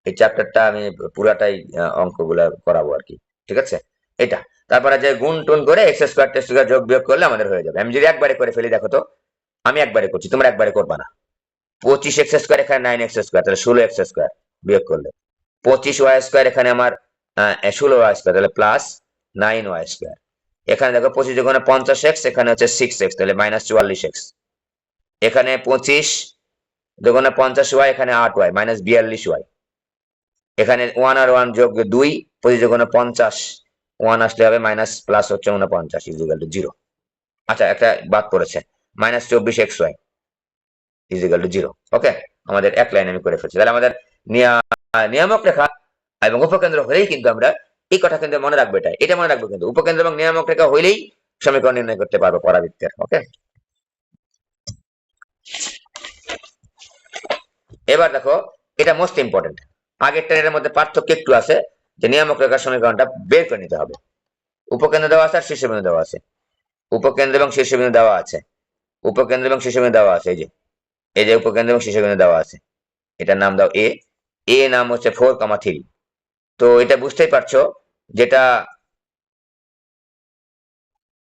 এই চ্যাপ্টারটা আমি পুরাটাই অঙ্কগুলা করাবো আর কি। ঠিক আছে, এটা তারপরে যে গুণ টুন করে এক্স স্কয়ার টেক্স স্কয়ার যোগ বিয়োগ করলে আমাদের হয়ে যাবে। আমি যদি একবারে করে ফেলি, দেখো তো আমি একবারে করছি, তোমরা একবারে করবা না। 25x স্কয়ার এখানে 9x স্কয়ার, তাহলে 16x স্কয়ার বিয়োগ করলে 25y স্কয়ার, এখানে আমার 16y স্কয়ার, তাহলে প্লাস 9y স্কয়ার। এখানে দেখো 25 যখন 50x, এখানে হচ্ছে 6x, তাহলে মাইনাস 44x। এখানে 25 যখন 50y, এখানে 8y মাইনাস 42y। এখানে 1 আর 1 যোগ 2, 25 যখন 50, 1 আসলে হবে মাইনাস প্লাস হচ্ছে 49 ইজ ইকুয়াল টু 0। আচ্ছা, একটা বাদ পড়েছে, minus 24xy is equal to 0। ওকে, আমাদের এক লাইন আমি করে ফেলছি। তাহলে আমাদের নিয়ামক রেখা এবং উপকেন্দ্র হলেই কিন্তু আমরা এই কথা কিন্তু মনে রাখবো, এটা মনে রাখবো, কিন্তু উপকেন্দ্র এবং নিয়ামক রেখা হইলেই সমীকরণ নির্ণয় করতে পারবো পরাবৃত্তের। ওকে। এবার দেখো, এটা মোস্ট ইম্পর্টেন্ট। আগেরটার এর মধ্যে পার্থক্য একটু আছে, যে নিয়ামক রেখার সমীকরণটা বের করে নিতে হবে। উপকেন্দ্র দেওয়া আছে আর শীর্ষবিন্দু দেওয়া আছে, উপকেন্দ্র এবং শীর্ষবিন্দু দেওয়া আছে, উপকেন্দ্র এবং শীর্ষবিন্দু দেওয়া আছে। এই যে উপকেন্দ্র এবং শীর্ষবিন্দু দেওয়া আছে, এটার নাম দাও এ। এ নাম হচ্ছে 4,3। তো এটা বুঝতেই পারছো, যেটা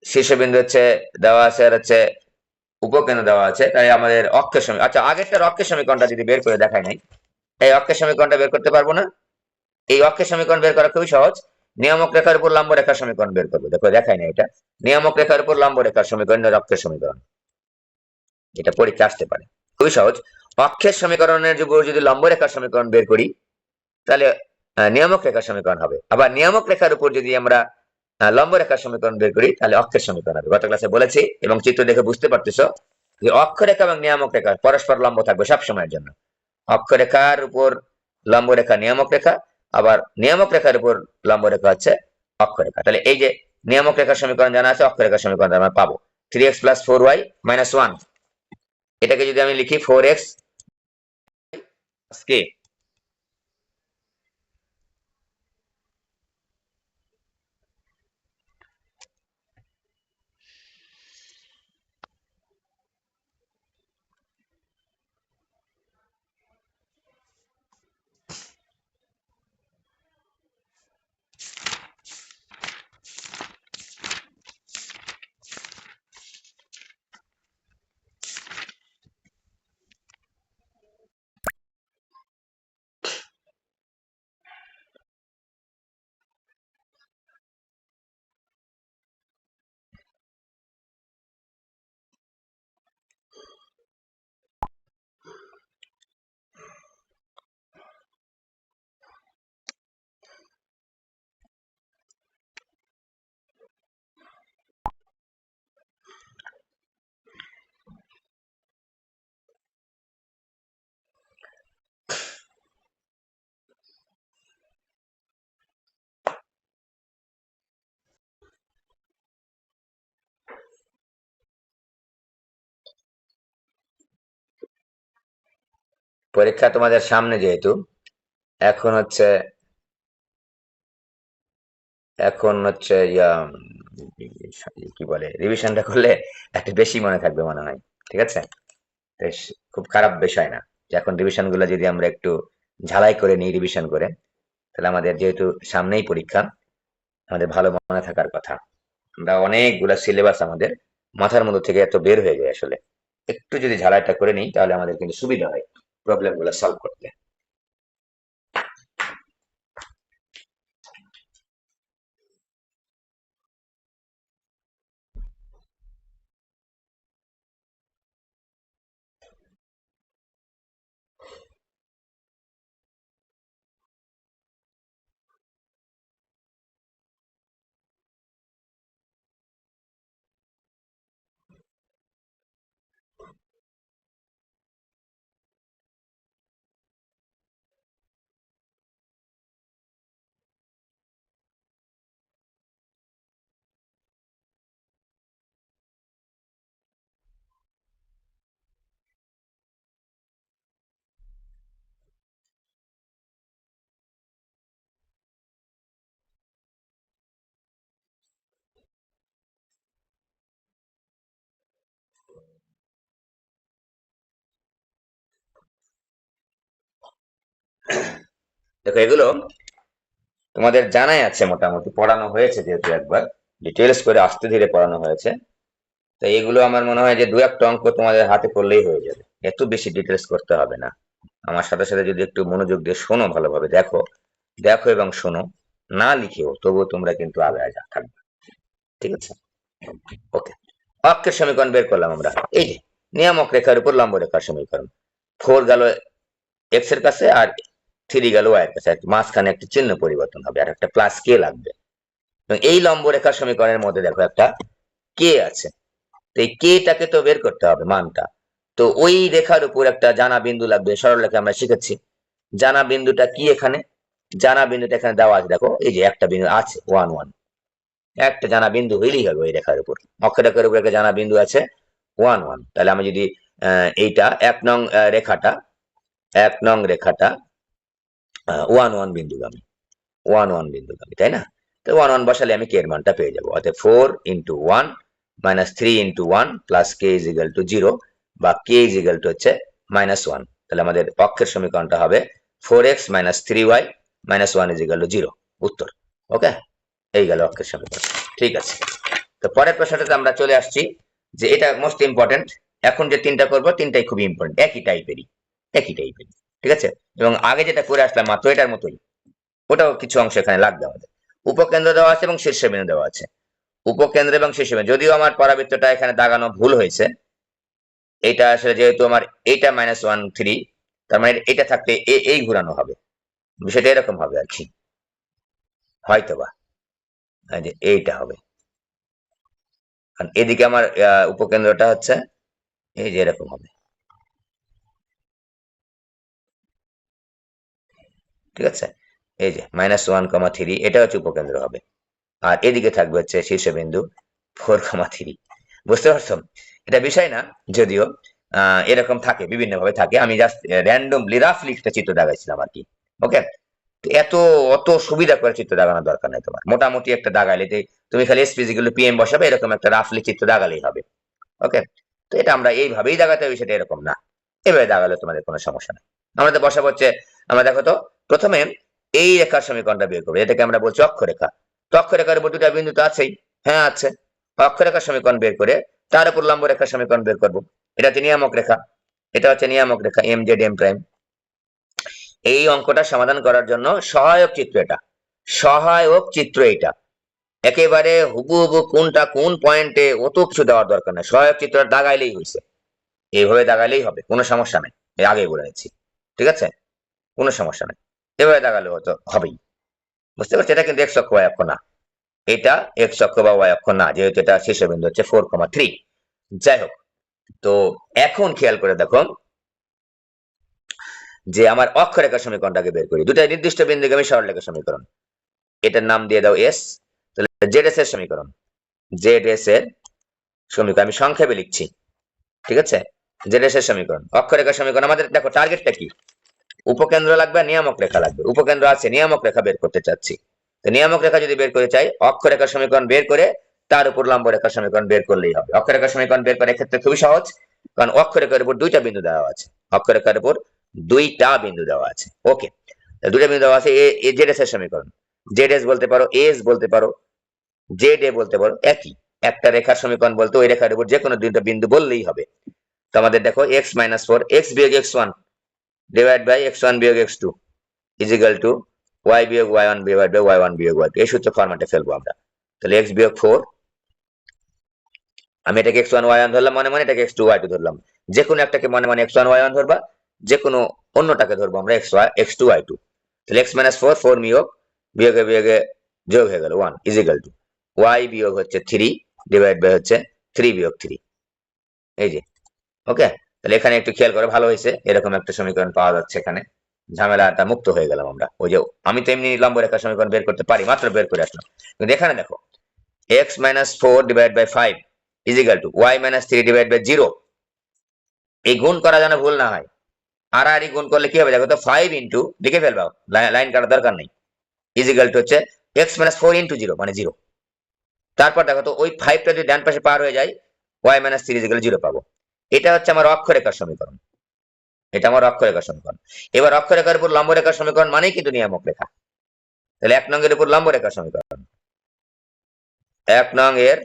শীর্ষবিন্দু হচ্ছে দেওয়া আছে আর হচ্ছে উপকেন্দ্র দেওয়া আছে, তাই আমাদের অক্ষের সমীকরণ, আচ্ছা আগেরটার অক্ষের সমীকরণটা যদি বের করে দেখাই নাই, এই অক্ষের সমীকরণটা বের করতে পারবো না। এই অক্ষের সমীকরণ বের করা খুবই সহজ। নিয়ামক রেখার উপর লম্ব রেখার সমীকরণ বের করবো। দেখো দেখাই না, এটা নিয়ামক রেখার উপর লম্ব রেখার সমীকরণ, অক্ষের সমীকরণ, এটা পরীক্ষা আসতে পারে। খুবই সহজ। অক্ষের সমীকরণের উপর যদি লম্ব রেখার সমীকরণ বের করি, তাহলে নিয়ামক রেখার সমীকরণ হবে। আবার নিয়ামক রেখার উপর যদি আমরা লম্ব রেখার সমীকরণ বের করি, তাহলে অক্ষের সমীকরণ হবে। গত ক্লাসে বলেছি এবং চিত্র দেখে বুঝতে পারতেছো যে অক্ষরেখা এবং নিয়ামক রেখা পরস্পর লম্ব থাকবে সব সময়ের জন্য। অক্ষরেখার উপর লম্ব রেখা নিয়ামক রেখা, আবার নিয়ামক রেখার উপর লম্ব রেখা হচ্ছে অক্ষরেখা। তাহলে এই যে নিয়ামক রেখার সমীকরণ জানা আছে, অক্ষরেখার সমীকরণ আমরা পাবো 3x + 4y - 1। এটাকে যদি আমি লিখি 4x কে, পরীক্ষা তোমাদের সামনে যেহেতু, এখন হচ্ছে কি বলে, রিভিশনটা করলে একটু বেশি মনে থাকবে মনে হয়। ঠিক আছে, বেশ, খুব খারাপ বিষয় না যে এখন রিভিশন গুলো যদি আমরা একটু ঝালাই করে নিই রিভিশন করে, তাহলে আমাদের যেহেতু সামনেই পরীক্ষা, আমাদের ভালো মনে থাকার কথা। আমরা অনেকগুলা সিলেবাস আমাদের মাথার মধ্যে থেকে এত বের হয়ে যায় আসলে। একটু যদি ঝালাইটা করে নিই, তাহলে আমাদের কিন্তু সুবিধা হয় প্রবলেম গুলো সলভ করতে। দেখো, এগুলো তোমাদের জানাই আছে, মোটামুটি পড়ানো হয়েছে যেহেতু, একবার ডিটেলস করে আস্তে ধীরে পড়ানো হয়েছে। তো এগুলো আমার মনে হয় যে দু একটা অঙ্ক তোমাদের হাতে পড়লেই হয়ে যাবে, এত বেশি ডিটেলস করতে হবে না। আমার সাথে সাথে যদি একটু মনোযোগ দিয়ে শোনো, ভালোভাবে দেখো, দেখো এবং শোনো, না লিখেও তবুও তোমরা কিন্তু আগায় থাকবে। ঠিক আছে, ওকে। অক্ষের সমীকরণ বের করলাম আমরা। এই যে নিয়ামক রেখার উপর লম্ব রেখার সমীকরণ, 4 গেল এক্স এর কাছে আর 3 গেল ওয়াই এর কাছে, মাঝখানে একটা চিহ্ন পরিবর্তন হবে আর একটা প্লাস কে লাগবে। এবং এই লম্ব রেখার সমীকরণের মধ্যে দেখো একটা কে আছে, তো এই কে টাকে তো বের করতে হবে মানটা। তো ওই রেখার উপর একটা জানা বিন্দু লাগবে, সরলরেখা আমরা শিখেছি। জানা বিন্দুটা কি এখানে, জানা বিন্দুটা এখানে দেওয়া আছে, দেখো এই যে একটা বিন্দু আছে 1 1, একটা জানা বিন্দু হইলেই হবে ওই রেখার উপর। অক্ষরেখার উপর একটা জানা বিন্দু আছে 1 1। তাহলে আমি যদি এইটা 1 নং রেখাটা, 1 নং রেখাটা 1 1 বিন্দুগামী, 1 1 বিন্দুগামী, তাই না? তো 1 1 বসালে আমি কে এর মানটা পেয়ে যাবো। অর্থাৎ 4 × 1 - 3 × 1 প্লাস k = 0 বা k = হচ্ছে -1। তাহলে আমাদের অক্ষের সমীকরণটা হবে 4x - 3y - 1 = 0। উত্তর। ওকে, এই গেল অক্ষের সমীকরণ। ঠিক আছে, তো পরের প্রশ্নটাতে আমরা চলে আসছি যে এটা মোস্ট ইম্পর্টেন্ট। এখন যে তিনটা করব তিনটাই খুবই ইম্পর্টেন্ট, একই টাইপেরই, ঠিক আছে? এবং আগে যেটা করে আসলাম মাত্র এটার মতোই, ওটাও কিছু অংশ এখানে লাগবে আমাদের। উপকেন্দ্র দেওয়া আছে এবং শীর্ষবিন্দু দেওয়া আছে। উপকেন্দ্র এবং শীর্ষবিন্দু, যদিও আমার পরাবৃত্তটা এখানে দাগানো ভুল হয়েছে, এটা আসলে যেহেতু আমার এইটা -1 3, তার মানে এটা থাকতে এই ঘুরানো হবে, বিষয়টা এরকম হবে আর কি, হয়তোবা যে এইটা হবে। কারণ এদিকে আমার উপকেন্দ্রটা হচ্ছে এই যে এরকম হবে, ঠিক আছে? এই যে -1, 3, এটা হচ্ছে উপকেন্দ্র হবে, আর এদিকে থাকবে হচ্ছে শীর্ষবিন্দু 4, 3। বুঝতে পারছো? এটা বিষয় না, যদিও এরকম থাকে, বিভিন্ন ভাবে থাকে। আমি জাস্ট র্যান্ডমলি রাফলি একটা চিত্র দাগাইছিলাম আর কি। ওকে, এত অত সুবিধা করে চিত্র দাগানোর দরকার নাই তোমার। মোটামুটি একটা দাগাইলে যে তুমি খালি এস ফিজিক্যাল পিএম বসাবে, এরকম একটা রাফলি চিত্র দাগালেই হবে। ওকে, তো এটা আমরা এইভাবেই দাগাতে হবে, সেটা এরকম না। এভাবে দাগালে তোমাদের কোনো সমস্যা নেই। আমরা তো বসাবো হচ্ছে, আমরা দেখো তো প্রথমে এই রেখার সমীকরণটা বের করবো, এটাকে আমরা বলছি অক্ষরেখা। তো অক্ষরেখার উপর দুটা বিন্দু তো আছেই, হ্যাঁ আছে। অক্ষরেখার সমীকরণ বের করে তার উপর লম্ব রেখার সমীকরণ বের করবো। এটা হচ্ছে নিয়ামক রেখা, এটা হচ্ছে নিয়ামক রেখা এম জেড এম প্রাইম। এই অঙ্কটা সমাধান করার জন্য সহায়ক চিত্র এটা, সহায়ক চিত্র এটা। একেবারে হুবহু কোনটা কোন পয়েন্টে অত কিছু দেওয়ার দরকার নেই, সহায়ক চিত্রটা দাগাইলেই হয়েছে। এইভাবে দাগাইলেই হবে, কোনো সমস্যা নেই, এর আগে বলে নিচ্ছি, ঠিক আছে? কোনো সমস্যা নেই, এভাবে দাগালে হয়তো হবেই। বুঝতে পারছি? এটা কিন্তু এক্স অক্ষ ওয়াই অক্ষ না, এটা এক্স অক্ষ বা ওয়াই অক্ষ না, যেহেতু এটা শীর্ষবিন্দু হচ্ছে 4, 3। যাই হোক, তো এখন খেয়াল করে দেখো যে আমার অক্ষরেখা সমীকরণটাকে বের করি। দুটা নির্দিষ্ট বিন্দুগামী সরলরেখা সমীকরণ, এটার নাম দিয়ে দাও এস। তাহলে জেড এস এর সমীকরণ, জেড এস এর সমীকরণ আমি সংক্ষেপে লিখছি, ঠিক আছে? জেড এস এর সমীকরণ, অক্ষরেখা সমীকরণ। আমাদের দেখো টার্গেটটা কি, উপকেন্দ্র লাগবে, নিয়ামক রেখা লাগবে। উপকেন্দ্র আছে, নিয়ামক রেখা বের করতে চাচ্ছি। তো নিয়ামক রেখা যদি বের করতে চাই, অক্ষরেখার সমীকরণ বের করে তার উপর লম্ব রেখার সমীকরণ বের করলেই হবে। অক্ষরেখার সমীকরণ বের করার ক্ষেত্রে খুবই সহজ, কারণ অক্ষরেখার উপর দুইটা বিন্দু দেওয়া আছে, অক্ষরেখার উপর দুইটা বিন্দু দেওয়া আছে। ওকে, দুইটা বিন্দু দেওয়া আছে। এ জেড এস এর সমীকরণ, জেড এস বলতে পারো, এস বলতে পারো, জেড এ বলতে পারো, একই। একটা রেখার সমীকরণ বলতে ওই রেখার উপর যে কোনো দুইটা বিন্দু বললেই হবে। তো আমাদের দেখো এক্স -4, এক্স বিয়োগ x1 ডিভাইড বাই x1 বিয়োগ x2 is equal to y বিয়োগ y1 ডিভাইড বাই y1 বিয়োগ y2। এই সূত্র ফরম্যাটে ফেলবো আমরা। তাহলে x বিয়োগ 4, আমি এটাকে x1 y1 ধরলাম মনে মনে, এটাকে x2 y2 ধরলাম। যে কোনো একটাকে মনে মনে x1 y1 ধরবা, যে কোনো অন্যটাকে ধরবো আমরা x2 y2। তাহলে x -4, 4 বিয়োগ বিয়োগে বিয়োগে যোগ হয়ে গেল 1 ইজ ইকুয়াল টু y বিয়োগ হচ্ছে 3 ডিভাইড বাই হচ্ছে 3 বিয়োগ 3। এই যে, ওকে। তাহলে এখানে একটু খেয়াল করে, ভালো হয়েছে, এরকম একটা সমীকরণ পাওয়া যাচ্ছে এখানে, ঝামেলাটা মুক্ত হয়ে গেলাম আমরা। ওই যে আমি তো এমনি লম্ব রেখার সমীকরণ বের করতে পারি, মাত্র বের করে আসলাম। কিন্তু এখানে দেখো x -4 divide by 5 is equal to y -3 divide by 0। এই গুণ করা যেন ভুল না হয়। আর গুণ করলে কি হবে দেখো তো, 5 ইন্টু, লিখে ফেলবা, লাইন কাটার দরকার নেই, ইজ ইকুয়াল টু হচ্ছে x -4 ইন্টু 0 মানে 0। তারপর দেখো তো ওই 5টা যদি ডান পাশে পার হয়ে যায়, y -3 ইজ ইকুয়াল 0 পাবো। এটা হচ্ছে আমার অক্ষরেখার সমীকরণ, এটা আমার অক্ষরেখার সমীকরণ। এবার অক্ষরেখার উপর লম্ব রেখার সমীকরণ মানেই কিন্তু নিয়ামক রেখা। তাহলে 1 নং এর উপর লম্ব রেখার সমীকরণ, 1 নং এর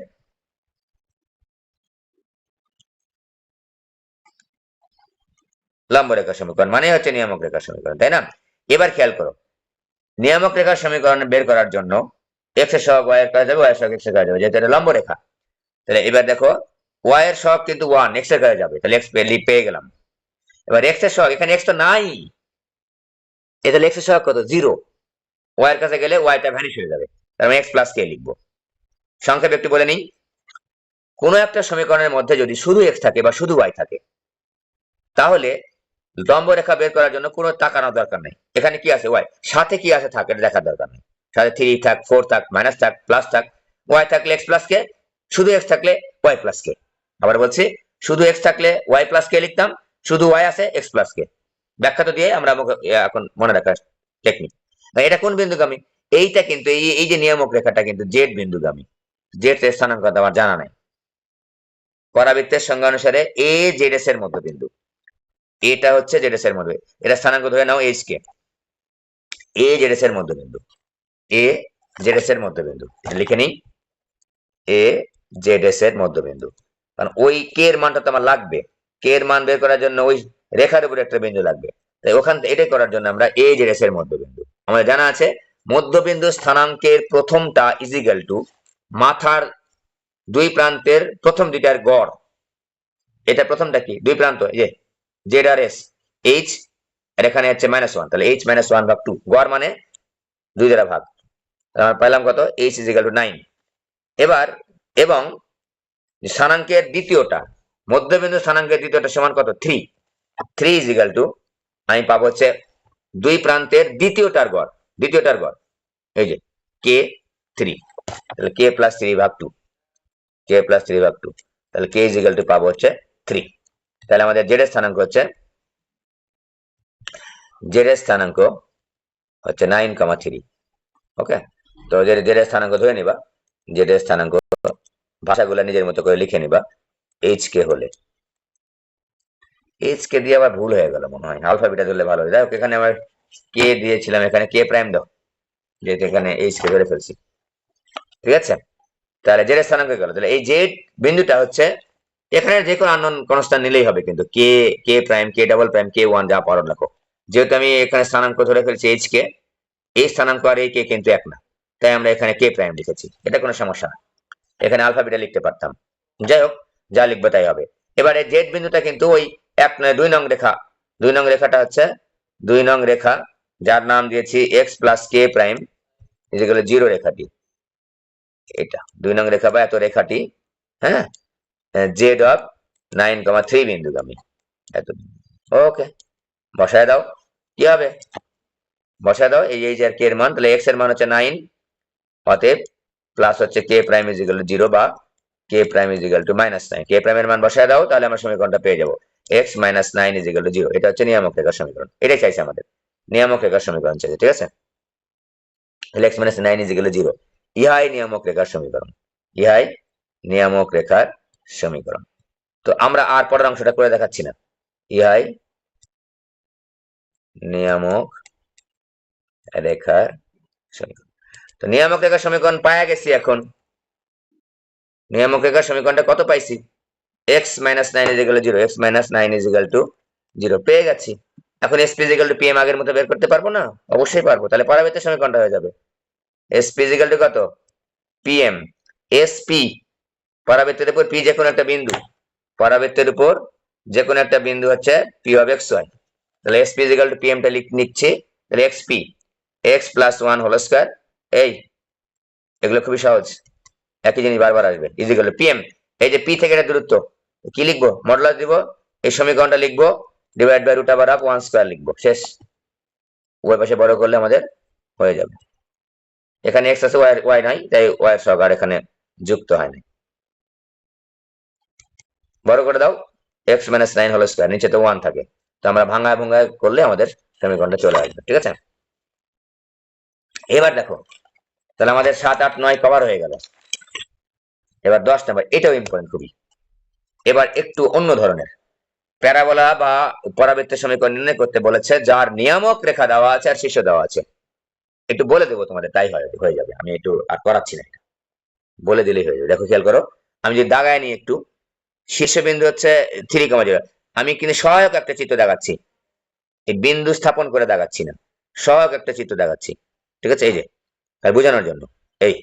লম্ব রেখার সমীকরণ মানে হচ্ছে নিয়ামক রেখার সমীকরণ, তাই না? এবার খেয়াল করো, নিয়ামক রেখার সমীকরণ বের করার জন্য x এর সহগ y এর কাছে যাবে, y এর সহগ x এর কাছে যাবে, যেহেতু এটা লম্ব রেখা। তাহলে এবার দেখো y এর সহগ কিন্তু 1, x এর কাছে যাবে, তাহলে x পেয়ে গেলাম। এবার x এর সহগ, এখানে x তো নাই, তাহলে x এর সহগ কত, 0। y এর কাছে গেলে y টা ভ্যানিশ হয়ে যাবে, তার মানে x প্লাস k লিখবো। সংক্ষেপে একটু বলে নিই, কোন একটা সমীকরণের মধ্যে যদি শুধু x থাকে বা শুধু y থাকে, তাহলে লম্ব রেখা বের করার জন্য কোনো তাকানোর দরকার নেই, এখানে কি আছে y, সাথে কি আছে থাকে দেখার দরকার নেই। সাথে 3 থাক, 4 থাক, মাইনাস থাক, প্লাস থাক, y থাকলে x প্লাস কে, শুধু x থাকলে y প্লাস কে। আবার বলছি, শুধু x থাকলে y প্লাস কে লিখতাম, শুধু y আছে x প্লাস কে। ব্যাখ্যা তো দিয়ে আমরা এখন মনে রাখার টেকনিক। এটা কোন বিন্দুগামী? এইটা কিন্তু এই যে নিয়ামক রেখাটা কিন্তু জেড বিন্দুগামী। জেড এর স্থানাঙ্ক আমার জানা নাই। পরাবৃত্তের সংজ্ঞা অনুসারে এ জেড এস এর মধ্যবিন্দু, এটা হচ্ছে জেড এস এর মধ্যে, এটা স্থানাঙ্ক ধরে নাও এইচ কে, এ জেড এস এর মধ্যবিন্দু, এ জেড এস এর মধ্যবিন্দু লিখে নিই, এ জেড এস এর মধ্যবিন্দু। কারণ ওই কে এর মানটা তো আমার লাগবে, কে এর মান বের করার জন্য ওই রেখার উপরে একটা বিন্দু লাগবে, তাই ওখান থেকে এটাই করার জন্য আমরা এ জেড এস এর মধ্যবিন্দু। আমাদের জানা আছে মধ্যবিন্দু স্থানাঙ্কের প্রথমটা ইজিক্যাল টু মাথার দুই প্রান্তের প্রথম দুইটার গড়। এটা প্রথমটা কি? দুই প্রান্ত, এই যে জেড আর এস, এইচ আর এখানে হচ্ছে -1, তাহলে এইচ -1 ভাগ 2, গড় মানে 2 দ্বারা ভাগ, আমরা পেলাম কত? H is equal to 9। এবার এবং স্থানাঙ্কের দ্বিতীয়টা, মধ্যবিন্দু স্থানাঙ্কের দ্বিতীয়টা সমান কত? 3। 3 ইজিক্যাল টু আমি পাবো হচ্ছে দুই প্রান্তের দ্বিতীয়টার গড়, দ্বিতীয়টার গড় এই যে কে 3, তাহলে কে প্লাস 3 ভাগ 2, কে প্লাস 3 ভাগ 2, তাহলে কে ইজিক্যাল টু পাবো হচ্ছে 3। তাহলে আমাদের জেড এর স্থানাঙ্ক হচ্ছে, জেড এর স্থানাঙ্ক হচ্ছে 9,3। ওকে, তো জেড এর স্থানাঙ্ক ধরে নিবা, জেড এর স্থানাঙ্ক ভাষাগুলো নিজের মতো করে লিখে নিবা। এইচ কে হলে, এইচ কে দিয়ে আবার ভুল হয়ে গেল মনে হয়, আলফা বিটা ধরলে ভালো হয়। যাই হোক, এখানে আমার কে দিয়েছিলাম, এখানে কে প্রাইম দাও, যেহেতু এখানে এইচ কে ধরে ফেলছি। ঠিক আছে, তাহলে জেড এর স্থানাঙ্ক গেল। তাহলে এই জেড বিন্দুটা হচ্ছে এখানে যে কোনো আননোন কনস্ট্যান্ট নিলেই হবে, কিন্তু কে, কে প্রাইম, কে ডাবল প্রাইম, কে ওয়ান যা পারো লেখো। যেহেতু আমি এখানে স্থানাঙ্ক ধরে ফেলছি এইচ কে, এই স্থানাঙ্ক আর এই কে কিন্তু এক না, তাই আমরা এখানে কে প্রাইম লিখেছি, এটা কোনো সমস্যা না। এখানে আলফা বিটা লিখতে পারতাম, যাই হোক যা লিখবে তাই হবে। এবারে জেড বিন্দুটা কিন্তু ওই 2 নং রেখা, 2 নং রেখাটা হচ্ছে 2 নং রেখা, যার নাম দিয়েছি এক্স প্লাস কে প্রাইম ইজিক্যাল 0 রেখাটি, এটা 2 নং রেখা বা এত রেখাটি, হ্যাঁ, জেড অফ 9,3 বিন্দুগামী এত। ওকে, বসায় দাও, কি হবে? বসায় দাও এই যে কে এর মান, তাহলে এক্স এর মান হচ্ছে 9, অতএব প্লাস হচ্ছে কে প্রাইম ইজিক্যাল টু 0 বা কে প্রাইম ইজিক্যাল টু -9। কে প্রাইমের মান বসায় দাও, তাহলে আমরা সমীকরণটা পেয়ে যাবো x - 9 ইজিক্যাল টু 0। এটা হচ্ছে নিয়ামক রেখার সমীকরণ, এটাই চাইছে আমাদের, নিয়ামক রেখার সমীকরণ চাইছে। ঠিক আছে, তাহলে x - 9 ইজিক্যাল টু 0, ইহাই নিয়ামক রেখার সমীকরণ, ইহাই নিয়ামক রেখার সমীকরণ। তো আমরা আর পরের অংশটা করে দেখাচ্ছি না, ইহাই নিয়ামক রেখার সমীকরণ। তো নিয়ামক রেখার সমীকরণ পাওয়া গেছি। এখন নিয়ামক রেখার সমীকরণটা কত পাইছি? x - 9 is equal to 0, x - 9 is equal to 0 পেয়ে গেছি। এখন sp ইজিক্যাল টু pm আগের মতো বের করতে পারবো না? অবশ্যই পারবো। তাহলে পরাবৃত্তের সমীকরণটা হয়ে যাবে sp ইজিক্যাল টু কত? pm। sp পরাবৃত্তের উপর p যে কোনো একটা বিন্দু, পরাবৃত্তের উপর যে কোনো একটা বিন্দু হচ্ছে p অফ xy, তাহলে sp ইজিক্যাল টু pm টা লিখছি, তাহলে xp x plus 1 whole square, এই এগুলো খুবই সহজ, একই জিনিস বারবার আসবে, ইজিক্যাল টু pm, এই যে p থেকে এটা দূরত্ব, কি লিখবো? মডুলাস দিব, এই সমীকরণটা লিখবো, divide by root over of 1 square লিখবো, শেষ। ওই পাশে বড় করলে আমাদের হয়ে যাবে। এখানে x আছে, y নাই, তাই y এর সহগ আর এখানে যুক্ত হয় না। বড় করে দাও, x - 9 হোল স্কয়ার, নিচে তো 1 থাকে, তো আমরা ভাঙায় ভাঙায় করলে আমাদের সমীকরণটা চলে আসবে। ঠিক আছে, এবার দেখো, তাহলে আমাদের 7, 8, 9 কভার হয়ে গেল। এবার 10 নাম্বার, এটাও ইম্পর্টেন্ট খুবই। এবার একটু অন্য ধরনের প্যারাবোলা বা পরাবৃত্তের সমীকরণ নির্ণয় করতে বলেছে, যার নিয়ামক রেখা দেওয়া আছে আর শীর্ষ দেওয়া আছে। একটু বলে দেবো তোমাদের, তাই হয়ে যাবে, আমি একটু আর করাচ্ছি না, এটা বলে দিলেই হয়ে যাবে। দেখো খেয়াল করো, আমি যদি দাগায় নিই একটু, শীর্ষবিন্দু হচ্ছে 3,0, আমি কিন্তু সহায়ক একটা চিত্র দেখাচ্ছি, এই বিন্দু স্থাপন করে দেখাচ্ছি না, সহায়ক একটা চিত্র দেখাচ্ছি। ঠিক আছে, এই যে বোঝানোর জন্য এই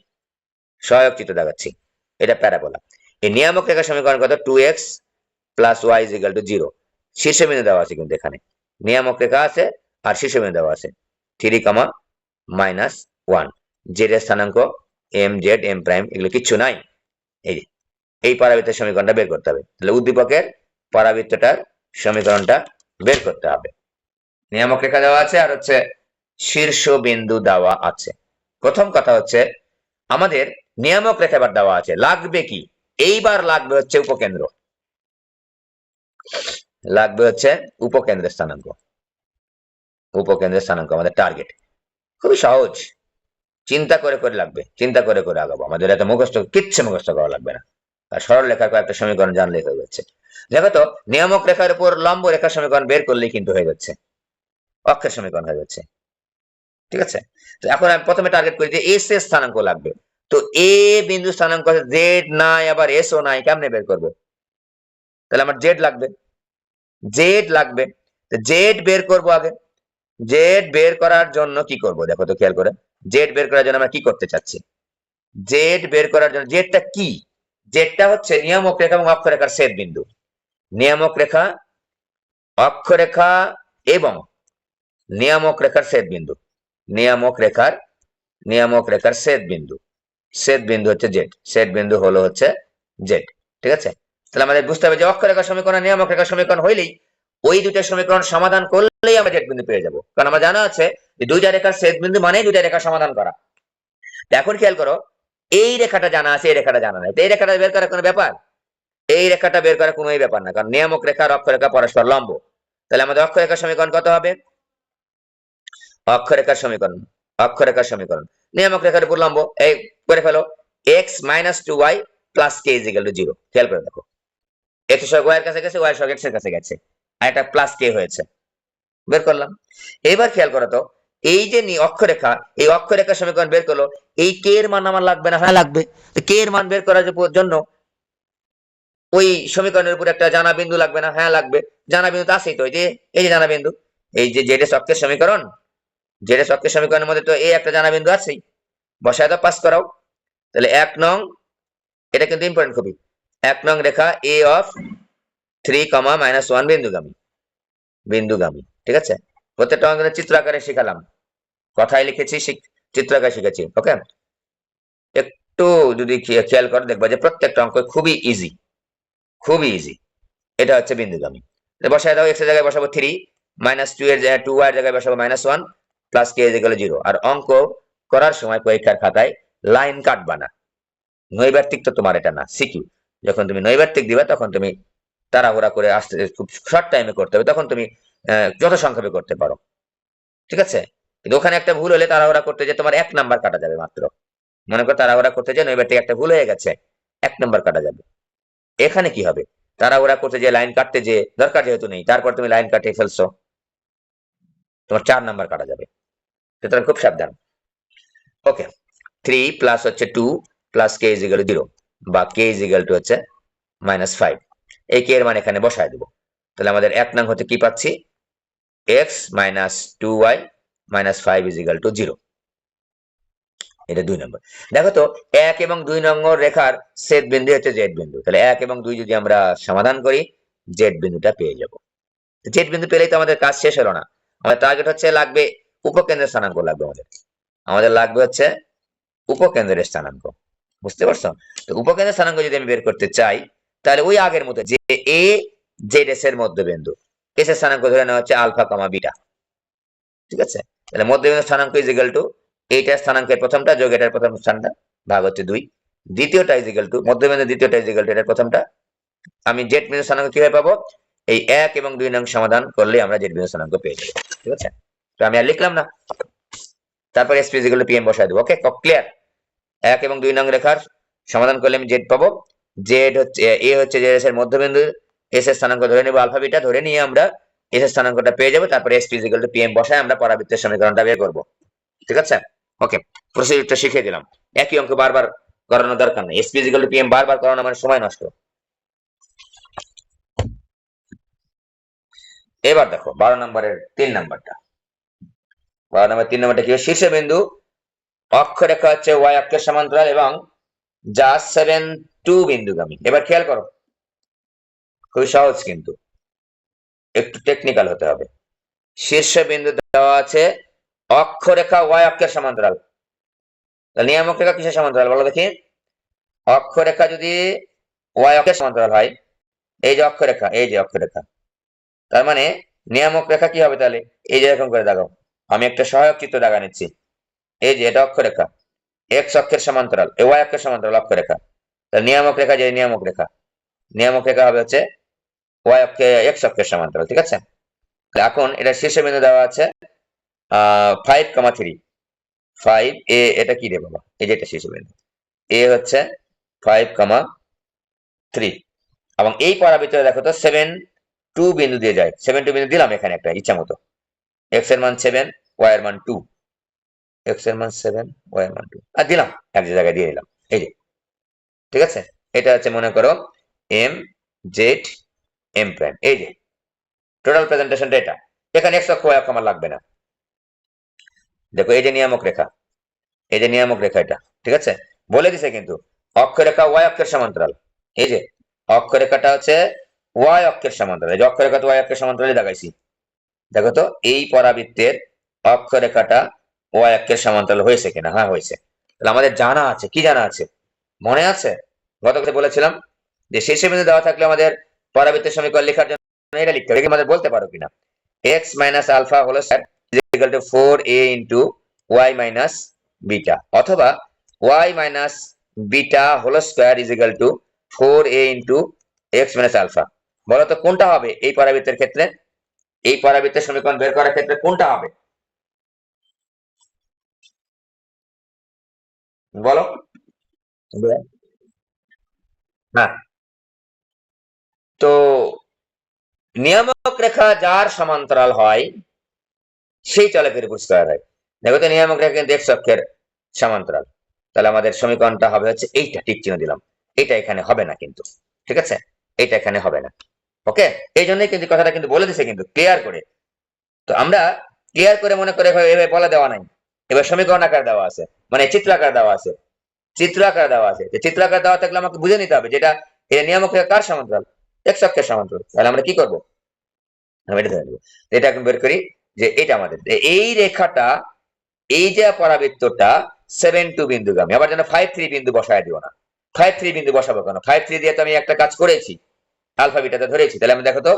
সহায়ক চিত্র দেখাচ্ছি, এটা প্যারাবোলা। এই নিয়ামক রেখার সমীকরণ কত? 2x plus y is equal to 0। শীর্ষবিন্দু দেওয়া আছে, কিন্তু এখানে নিয়ামক রেখা আছে আর শীর্ষবিন্দু দেওয়া আছে 3, -1। জেড এর স্থানাঙ্ক m z m প্রাইম এগুলো কিচ্ছু নাই। এই যে এই পরাবৃত্তের সমীকরণটা বের করতে হবে, তাহলে উদ্দীপকের পরাবৃত্তটার সমীকরণটা বের করতে হবে। নিয়ামক রেখা দেওয়া আছে আর হচ্ছে শীর্ষবিন্দু দেওয়া আছে। প্রথম কথা হচ্ছে আমাদের নিয়ামক রেখা এবার দেওয়া আছে, লাগবে কি? এইবার লাগবে হচ্ছে উপকেন্দ্র, লাগবে হচ্ছে উপকেন্দ্রের স্থানাঙ্ক। উপকেন্দ্রের স্থানাঙ্ক আমাদের টার্গেট। খুবই সহজ, চিন্তা করে করে লাগবে, চিন্তা করে করে আগাবো। আমাদের এত মুখস্থ কিচ্ছু মুখস্থ করা লাগবে না, আর সরল রেখার কয়েকটা সমীকরণ জানলেই হয়ে যাচ্ছে। দেখো তো, নিয়ামক রেখার উপর লম্ব রেখার সমীকরণ বের করলেই কিন্তু হয়ে যাচ্ছে, অক্ষের সমীকরণ হয়ে যাচ্ছে। ঠিক আছে, তো এখন আমি প্রথমে টার্গেট করি যে এস এর স্থানাঙ্ক লাগবে। তো এ বিন্দু স্থানাঙ্ক জেড নাই, আবার এস ও নাই, কেমনে বের করবো? তাহলে আমার জেড লাগবে, জেড লাগবে। জেড বের করবো আগে। জেড বের করার জন্য কি করব দেখো তো খেয়াল করে, জেড বের করার জন্য আমরা কি করতে চাচ্ছি? জেড বের করার জন্য, জেডটা কি? জেডটা হচ্ছে নিয়ামক রেখা এবং অক্ষরেখার ছেদ বিন্দু। নিয়ামক রেখা, অক্ষরেখা এবং নিয়ামক রেখার ছেদ বিন্দু। নিয়ামক রেখার ছেদ বিন্দু, ছেদ বিন্দু হচ্ছে জেড, ছেদ বিন্দু হলো হচ্ছে জেড। ঠিক আছে, তাহলে আমাদের বুঝতে হবে যে অক্ষরেখার সমীকরণ নিয়ামক রেখার সমীকরণ হইলেই, ওই দুইটা সমীকরণ সমাধান করলেই আমরা জেড বিন্দু পেয়ে যাবো। কারণ আমার জানা আছে যে দুইটা রেখার ছেদ বিন্দু মানে দুইটা রেখা সমাধান করা। এখন খেয়াল করো, এই রেখাটা জানা আছে, এই রেখাটা জানা নাই, এই রেখাটা বের করার কোনো ব্যাপার? এই রেখাটা বের করার কোনো ব্যাপার না, কারণ নিয়ামক রেখা আর অক্ষরেখা পরস্পর লম্ব। তাহলে আমাদের অক্ষরেখার সমীকরণ কত হবে? অক্ষরেখার সমীকরণ, অক্ষরেখার সমীকরণ নিয়ামক রেখার উপর লম্ব, এই করে ফেলো, x minus two y plus k is equal to zero. খেয়াল করে দেখো, এক্স সহগ ওয়াই এর কাছে গেছে, ওয়াই সহগ এক্স এর কাছে গেছে, আর একটা প্লাস কে হয়েছে, বের করলাম। এবার খেয়াল করো তো, এই যে অক্ষরেখা, এই অক্ষরেখার সমীকরণ বের করলো, এই কে এর মান আমার লাগবে না? হ্যাঁ লাগবে। কে এর মান বের করার জন্য ওই সমীকরণের উপর একটা জানা বিন্দু লাগবে না? হ্যাঁ লাগবে। জানা বিন্দু তো আছেই তো, এই যে জানা বিন্দু, এই যে জেড এস অক্ষের সমীকরণ, জেড এস অক্ষের সমীকরণের মধ্যে তো এই একটা জানা বিন্দু আছেই, বসায় দাও, পাস করাও। তাহলে 1 নং, এটা কিন্তু ইম্পর্টেন্ট খুবই, 1 নং রেখা এ অফ 3, -1 বিন্দুগামী, বিন্দুগামী। ঠিক আছে, প্রত্যেকটা অঙ্ক চিত্র আকারে শিখালাম, কথায় লিখেছি, চিত্র আকারে শিখেছি। ওকে, একটু যদি খেয়াল করো দেখবা যে প্রত্যেকটা অঙ্ক খুবই ইজি, খুবই ইজি। এটা হচ্ছে বিন্দুগামী। বসায় দাও, এক্স এর জায়গায় বসাবো 3, -2 এর জায়গায় 2 এর জায়গায় বসাবো -1 plus k is equal to 0। আর অঙ্ক করার সময় পরীক্ষার খাতায় লাইন কাটবা না, নৈর্ব্যক্তিক তো তোমার এটা না, সিকিউ। যখন তুমি নৈর্ব্যক্তিক দিবা তখন তুমি তাড়াহুড়া করে আসতে, খুব শর্ট টাইমে করতে হবে, তখন তুমি যত সংক্ষেপে করতে পারো। ঠিক আছে, কিন্তু ওখানে একটা ভুল হলে তাড়াহুড়া করতে যে তোমার 1 নাম্বার কাটা যাবে মাত্র। মনে করো তাড়াহুড়া করতে যে নৈর্ব্যক্তিক একটা ভুল হয়ে গেছে, 1 নাম্বার কাটা যাবে। এখানে কি হবে? তাড়াহুড়া করতে যে লাইন কাটতে যে দরকার যেহেতু নেই, তারপর তুমি লাইন কাটে ফেলছো, তোমার 4 নাম্বার কাটা যাবে। সুতরাং খুব সাবধান। ওকে, 3 প্লাস হচ্ছে 2 plus k is equal to 0, বা কে ইজ ইকুয়াল টু হচ্ছে -5। এই কে এর মান এখানে বসায় দেবো। তাহলে আমাদের 1 নং হতে কি পাচ্ছি? X minus 2y -5 is equal to 0। এটা 2 নম্বর। দেখো তো, 1 এবং 2 নম্বর রেখার ছেদ বিন্দু হচ্ছে জেড বিন্দু। তাহলে 1 এবং 2 যদি আমরা সমাধান করি, জেড বিন্দুটা পেয়ে যাব। জেড বিন্দু পেলেই তো আমাদের কাজ শেষ হলো না। আমাদের টার্গেট হচ্ছে লাগবে উপকেন্দ্রের স্থানাঙ্ক লাগবে আমাদের, লাগবে হচ্ছে উপকেন্দ্রের স্থানাঙ্ক। বুঝতে পারছো? তো উপকেন্দ্রের স্থানাঙ্ক যদি আমি বের করতে চাই, তাহলে ওই আগের মতো যে এ জেড এস এর মধ্যবিন্দু, এস এর স্থানাঙ্ক ধরে নেওয়া হচ্ছে আলফা কমা বিটা। ঠিক আছে, তাহলে মধ্যবিন্দু স্থানাঙ্ক ইজ ইকুয়াল টু এইটার স্থানাঙ্কের প্রথমটা যোগ এটার প্রথম স্থানটা ভাগ হচ্ছে 2, দ্বিতীয়টা ইজ ইকুয়াল টু মধ্যবিন্দু দ্বিতীয়টা ইজ ইকুয়াল টু এটার প্রথমটা। আমি জেড বিন্দু স্থানাঙ্ক কিভাবে পাবো? এই 1 এবং 2 নং সমাধান করলে আমরা জেড বিন্দু স্থানাঙ্ক পেয়ে যাবো। ঠিক আছে, তো আমি আর লিখলাম না, তারপর S P is equal to PM বসায় দেবো। ওকে, ক্লিয়ার? 1 এবং 2 নং রেখার সমাধান করলে আমি জেড পাবো। জেড হচ্ছে এ হচ্ছে জেড এস এর মধ্যবিন্দু, এস এর স্থানাঙ্ক ধরে নেব আলফা বিটা, ধরে নিয়ে আমরা এস এর স্থানাঙ্কটা পেয়ে যাবো। তারপর S P is equal to PM বসায় আমরা পরাবৃত্তের সমীকরণটা বের করব। ঠিক আছে, ওকে, প্রসিডিউরটা শিখিয়ে দিলাম। একই অঙ্ক বারবার করানোর দরকার নেই, S P is equal to PM বারবার করানো মানে সময় নষ্ট। এবার দেখো 12 নম্বরের 3 নাম্বারটা। 12 নম্বর 3 নাম্বারটা কি? শীর্ষ বিন্দু অক্ষরেখা হচ্ছে ওয়াই অক্ষের সমান্তরাল এবং যা 7 2 বিন্দুগামী। এবার খেয়াল করো, খুবই সহজ কিন্তু একটু টেকনিক্যাল হতে হবে। শীর্ষ বিন্দু দেওয়া আছে অক্ষরেখা ওয়াই অক্ষের সমান্তরাল, নিয়ামক রেখা কিসের সমান্তরাল বলো দেখি? অক্ষরেখা যদি ওয়াই অক্ষের সমান্তরাল হয়, এই যে অক্ষরেখা, এই যে অক্ষরেখা, তার মানে নিয়ামক রেখা কি হবে তাহলে? এই যে এরকম করে দাগাও, আমি একটা সহায়ক চিত্র দাগা নিচ্ছি। এই যে এটা অক্ষরেখা, এক্স অক্ষের সমান্তরাল, ওয়াই অক্ষের সমান্তরাল অক্ষরেখা। তাহলে নিয়ামক রেখা, যে নিয়ামক রেখা, নিয়ামক রেখা হবে হচ্ছে ওয়াই অক্ষে এক্স অক্ষের সমান্তরাল। ঠিক আছে, এখন এটা শীর্ষবিন্দু দেওয়া আছে 5,3 5 এ এটা কি রে বাবা, এই যে এটা শীর্ষবিন্দু এ হচ্ছে 5,3 এবং এই পড়ার ভিতরে দেখো তো 7 2 বিন্দু দিয়ে যায়, 7 2 বিন্দু দিলাম এখানে একটা ইচ্ছা মতো, x এর মান 7 y এর মান 2, x এর মান 7 y এর মান 2 আর দিলাম এক জায়গায় দিয়ে দিলাম, এই যে ঠিক আছে। এটা হচ্ছে মনে করো m z m প্রাইম, এই যে টোটাল প্রেজেন্টেশনটা এটা। এখানে x অক্ষ y অক্ষ আমার লাগবে না, দেখো এই যে নিয়ামক রেখা, এই যে নিয়ামক রেখা এটা ঠিক আছে, বলে দিছে কিন্তু অক্ষরেখা y অক্ষের সমান্তরাল, এই যে অক্ষরেখাটা হচ্ছে y অক্ষের সমান্তরাল, এই যে অক্ষরেখা তো y অক্ষের সমান্তরালই দেখাইছি। দেখো তো এই পরাবৃত্তের অক্ষরেখাটা y অক্ষের সমান্তরাল হয়েছে কিনা, হ্যাঁ হয়েছে। তাহলে আমাদের জানা আছে, কি জানা আছে মনে আছে, গতকাল বলেছিলাম যে শীর্ষবিন্দু দেওয়া থাকলে আমাদের পরাবৃত্তের সমীকরণ লেখার জন্য এটা লিখতে হবে, আমাদের বলতে পারো কিনা x minus alpha whole square equal to 4a into y minus beta, অথবা y minus beta whole square is equal to 4a into x minus alpha. বলো তো কোনটা হবে এই পরাবৃত্তের ক্ষেত্রে, এই পরাবৃত্তের সমীকরণ বের করার ক্ষেত্রে কোনটা হবে বলো। হ্যাঁ, তো নিয়ামক রেখা যার সমান্তরাল হয় সেই চলকের উপর স্কয়ার হয়। দেখো তো নিয়ামক রেখা কিন্তু x অক্ষের সমান্তরাল, তাহলে আমাদের সমীকরণটা হবে হচ্ছে এইটা, টিক চিহ্ন দিলাম, এটা এখানে হবে না কিন্তু, ঠিক আছে, এটা এখানে হবে না। ওকে, এই জন্যই কিন্তু কথাটা কিন্তু বলে দিছে কিন্তু ক্লিয়ার করে। তো আমরা ক্লিয়ার করে মনে করে এভাবে বলে দেওয়া নাই, এবার সমীকরণ আকার দেওয়া আছে, মানে চিত্র আকার দেওয়া আছে, চিত্র আকার দেওয়া আছে, চিত্র আকার দেওয়া থাকলে আমাকে বুঝে নিতে হবে যেটা এটা নিয়ামক রেখা কার সমান্তরাল, x অক্ষের সমান্তরাল। তাহলে আমরা কি করবো, আমি এটা ধরে নেবো, এটা এখন বের করি যে এটা আমাদের এই রেখাটা, এই যে পরাবৃত্তটা 7 2 বিন্দুগামী, আবার যেন 5 3 বিন্দু বসায় দিও না, 5 3 বিন্দু বসাবো কেন, 5 3 দিয়ে তো আমি একটা কাজ করেছি, আলফা বিটাতে ধরেছি, তাহলে আমি দেখো তো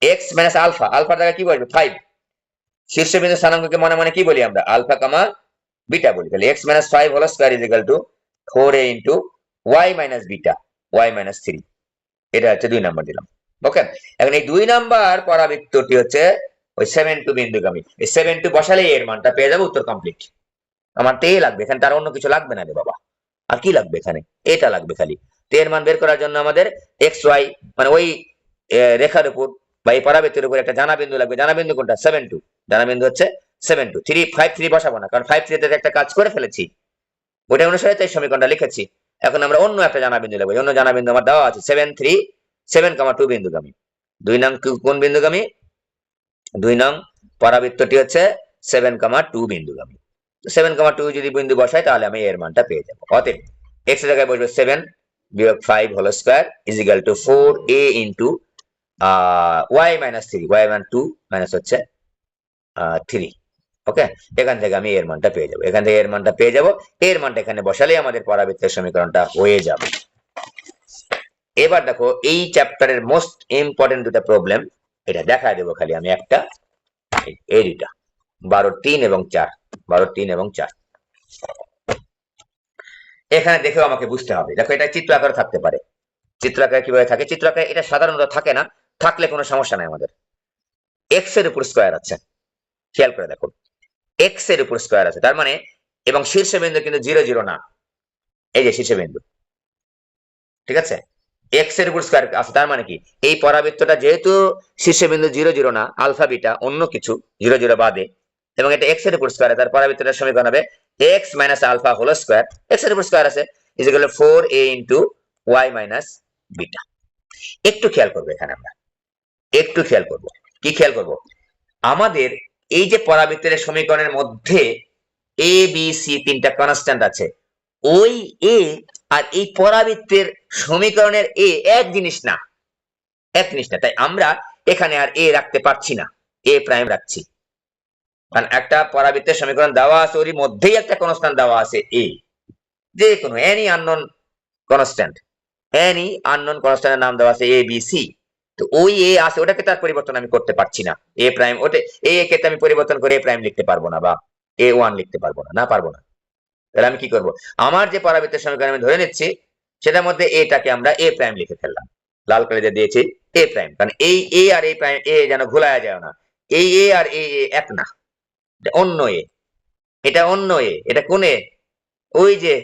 x মাইনাস আলফা, আলফার জায়গায় কি বসবে 5, শীর্ষবিন্দু স্থানাঙ্ককে মনে মনে কি বলি আমরা আলফা কামা বিটা বলি, তাহলে x minus 5 whole square is equal to 4a into y minus beta y minus 3, এটা হচ্ছে 2 নাম্বার দিলাম। ওকে, এখন এই 2 নাম্বার পরাবৃত্তটি হচ্ছে ওই 7 2 বিন্দুগামী, এই 7 2 বসালেই এর মানটা পেয়ে যাবো, উত্তর কমপ্লিট। আমার তো লাগবে এখানে, তার অন্য কিছু লাগবে না রে বাবা, আর কি লাগবে এখানে, এটা লাগবে খালি। তো এর মান বের করার জন্য আমাদের এক্স ওয়াই মানে ওই রেখার উপর বা এই পরাবৃত্তের উপর একটা জানা বিন্দু লাগবে, জানা বিন্দু কোনটা 7 2, জানা বিন্দু হচ্ছে 7 2, 3 5 3 বসাবো না কারণ 5 3 তে একটা কাজ করে ফেলেছি, ওটা অনুসারে তো এই সমীকরণটা লিখেছি। এখন আমরা অন্য একটা জানা বিন্দু লাগবে, অন্য জানা বিন্দু আমার দেওয়া আছে 7 3 7,2 বিন্দুগামী, 2 নং কোন বিন্দুগামী, 2 নং পরাবৃত্তটি হচ্ছে 7,2 বিন্দুগামী। 7,2 যদি বিন্দু বসাই তাহলে আমি এর মানটা পেয়ে যাবো। অতএব x এর জায়গায় বসবে 7 বিয়োগ 5 whole square is equal to 4a into y minus 3, y মান 2 মাইনাস হচ্ছে 3। ওকে, এখান থেকে আমি এর মানটা পেয়ে যাবো, এখান থেকে এর মানটা পেয়ে যাবো, এর মানটা এখানে বসালেই আমাদের পরাবৃত্তের সমীকরণটা হয়ে যাবে। এবার দেখো এই চ্যাপ্টারের মোস্ট ইম্পর্টেন্ট দুটা প্রবলেম, এটা দেখায় দেবো খালি আমি একটা, এই দুটা 12 3 এবং 4, 12 3 এবং 4 এখানে দেখেও আমাকে বুঝতে হবে। দেখো এটা চিত্র আকারে থাকতে পারে, চিত্র আকারে কিভাবে থাকে, চিত্র আকারে এটা সাধারণত থাকে না, থাকলে কোনো সমস্যা নাই আমাদের। এক্স এর উপর স্কয়ার আছে, খেয়াল করে দেখো এক্স এর উপর স্কয়ার আছে, তার মানে এবং শীর্ষবিন্দু কিন্তু 0 0 না, এই যে শীর্ষবিন্দু, ঠিক আছে, এক্স এর উপর স্কয়ার আছে, তার মানে কি এই পরাবৃত্তটা যেহেতু শীর্ষবিন্দু 0 0 না, আলফা বিটা অন্য কিছু 0 0 বাদে, এবং এটা এক্স এর উপর স্কয়ার, তার পরাবৃত্তটার সমীকরণ হবে x minus alpha whole square, x এর উপর স্কয়ার আছে is equal to 4a into y minus beta. একটু খেয়াল করবে এখানে, আমরা একটু খেয়াল করব, কি খেয়াল করব, আমাদের এই যে পরাবৃত্তের সমীকরণের মধ্যে a b c তিনটা কনস্ট্যান্ট আছে, ওই a আর এই পরাবৃত্তের সমীকরণের a এক জিনিস না, এক জিনিস না, তাই আমরা এখানে আর a রাখতে পারছি না, a প্রাইম রাখছি, কারণ একটা পরাবৃত্তের সমীকরণ দেওয়া আছে ওর মধ্যেই একটা কনস্ট্যান্ট দেওয়া আছে a, যে কোনো any unknown constant, any unknown কনস্ট্যান্টের নাম দেওয়া আছে a b c, তো ওই এ আছে ওটাকে তার পরিবর্তন আমি করতে পারছি না, এ প্রাইম ওটা এ কে আমি পরিবর্তন করে এ প্রাইম লিখতে পারবো না বা a1 লিখতে পারবো না, না পারবো না। তাহলে আমি কি করব, আমার যে পরাবৃত্তের সমীকরণ আমি ধরে নিচ্ছি সেটার মধ্যে এটাকে আমরা এ প্রাইম লিখে ফেললাম, লাল কালি দিয়ে দিয়েছি এ প্রাইম, কারণ এই এ আর এ প্রাইম এ যেন ভুলায়া যায় না, এই এ আর এ এক না, অন্য এ, এটা অন্য এ, এটা কোন এ? ওই যে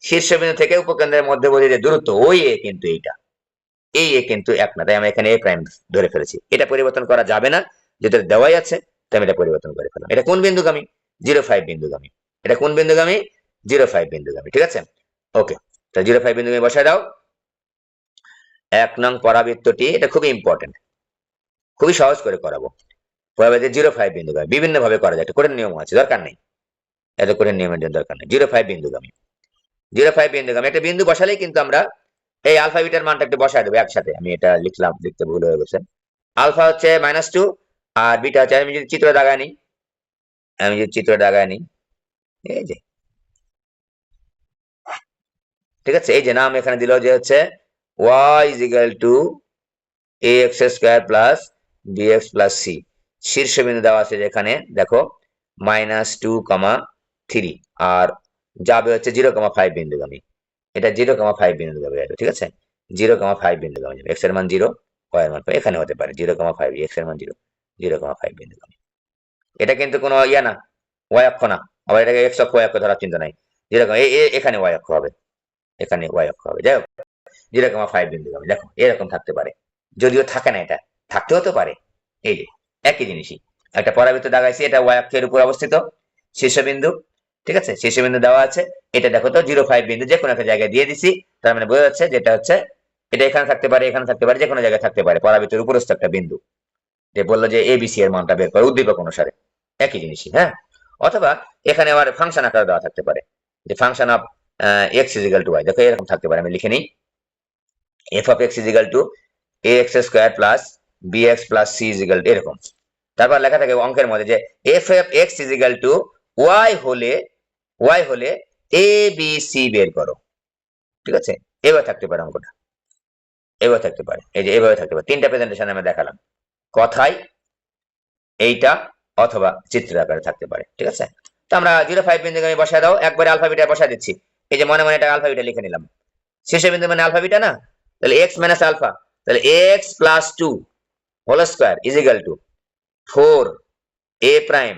শীর্ষবিন্দু থেকে উপকেন্দ্রের মধ্যবর্তী যে দূরত্ব, ওই এ কিন্তু এইটা, এই এ কিন্তু এক না, তাই আমরা এখানে এ প্রাইম ধরে ফেলেছি। এটা পরিবর্তন করা যাবে না, যেটা দেওয়াই আছে, তাই আমি এটা পরিবর্তন করে ফেললাম। এটা কোন বিন্দুগামী? 0,5 বিন্দুগামী। এটা কোন বিন্দুগামী? 0,5 বিন্দুগামী, ঠিক আছে। ওকে, তো 0,5 বিন্দুগামী বসায় দাও। 1 নং পরাবৃত্তটি, এটা খুবই ইম্পর্টেন্ট, খুবই সহজ করে করাবো। পরাবৃত্তের 0,5 বিন্দুগামী বিভিন্ন ভাবে করা যায়, একটা কঠিন নিয়ম আছে, দরকার নেই, এত কঠিন নিয়মের জন্য দরকার নেই। 0,5 বিন্দুগামী, 0,5 বিন্দুগামী একটা বিন্দু বসালেই কিন্তু আমরা এই আলফা বিটার মানটা একটু বসায় দেবো একসাথে। আমি এটা লিখলাম, লিখতে ভুল হয়ে গেছে। আলফা হচ্ছে -2 আর বিটা হচ্ছে, আমি যদি চিত্র দাগায় নিই, এই যে, ঠিক আছে, এই যে নাম এখানে দিল যে হচ্ছে y is equal to ax square plus bx plus c। শীর্ষবিন্দু দেওয়া আছে যেখানে দেখো -2,3 আর যাবে হচ্ছে 0,5 বিন্দুগামী। এটা 0,5 বিন্দুগামী, ঠিক আছে, 0,5 বিন্দুগামী যাবে। x এর মান 0, y এর মান এখানে হতে পারে 0,5, x এর মান 0, 0,5 বিন্দুগামী। এটা কিন্তু কোনো ইয়া না, y অক্ষ না, আবার এটাকে x অক্ষ y অক্ষ ধরার চিন্তা নাই। যেরকম এখানে y অক্ষ হবে, এখানে y অক্ষ হবে। যাই হোক, 0,5 বিন্দুগামী দেখো এরকম থাকতে পারে, যদিও থাকে না, এটা থাকতেও তো পারে। এই যে একই জিনিসই, একটা পরাবৃত্ত দাগাইছি, এটা y অক্ষের উপর অবস্থিত শীর্ষবিন্দু, ঠিক আছে, শীর্ষবিন্দু দেওয়া আছে। এটা দেখো তো 0,5 বিন্দু যে কোনো একটা জায়গায় দিয়ে দিছি, তার মানে বোঝা যাচ্ছে যেটা হচ্ছে এটা এখানে থাকতে পারে, এখানে থাকতে পারে, যে কোনো জায়গায় থাকতে পারে, পরাবৃত্তের উপরস্থ একটা বিন্দু। যে বললো যে ABC এর মানটা বের করে উদ্দীপক অনুসারে, একই জিনিসই। হ্যাঁ, অথবা এখানে আবার ফাংশন আকারে দেওয়া থাকতে পারে, যে function of x is equal to y, দেখো এরকম থাকতে পারে। আমি লিখে নিই, f of x is equal two ax square plus bx plus c is equal two এরকম। তারপর লেখা থাকে অঙ্কের মধ্যে যে f of x is equal to y হলে a b c বের করো, ঠিক আছে। এবার থাকতে পারে অঙ্কটা, এবার থাকতে পারে, এই যে এভাবে থাকতে পারে। তিনটা প্রেজেন্টেশন আমি দেখালাম, কথাই এইটা অথবা চিত্র আকারে থাকতে পারে, ঠিক আছে। তো আমরা 0,5 বিন্দুগামী বসায় দাও, একবারে আলফা বিটা বসায় দিচ্ছি। এই যে মনে মনে এটা আলফা বিটা লিখে নিলাম, শীর্ষবিন্দু মানে আলফা বিটা না, তাহলে x মাইনাস আলফা, তাহলে x plus 2 whole square is equal to 4a prime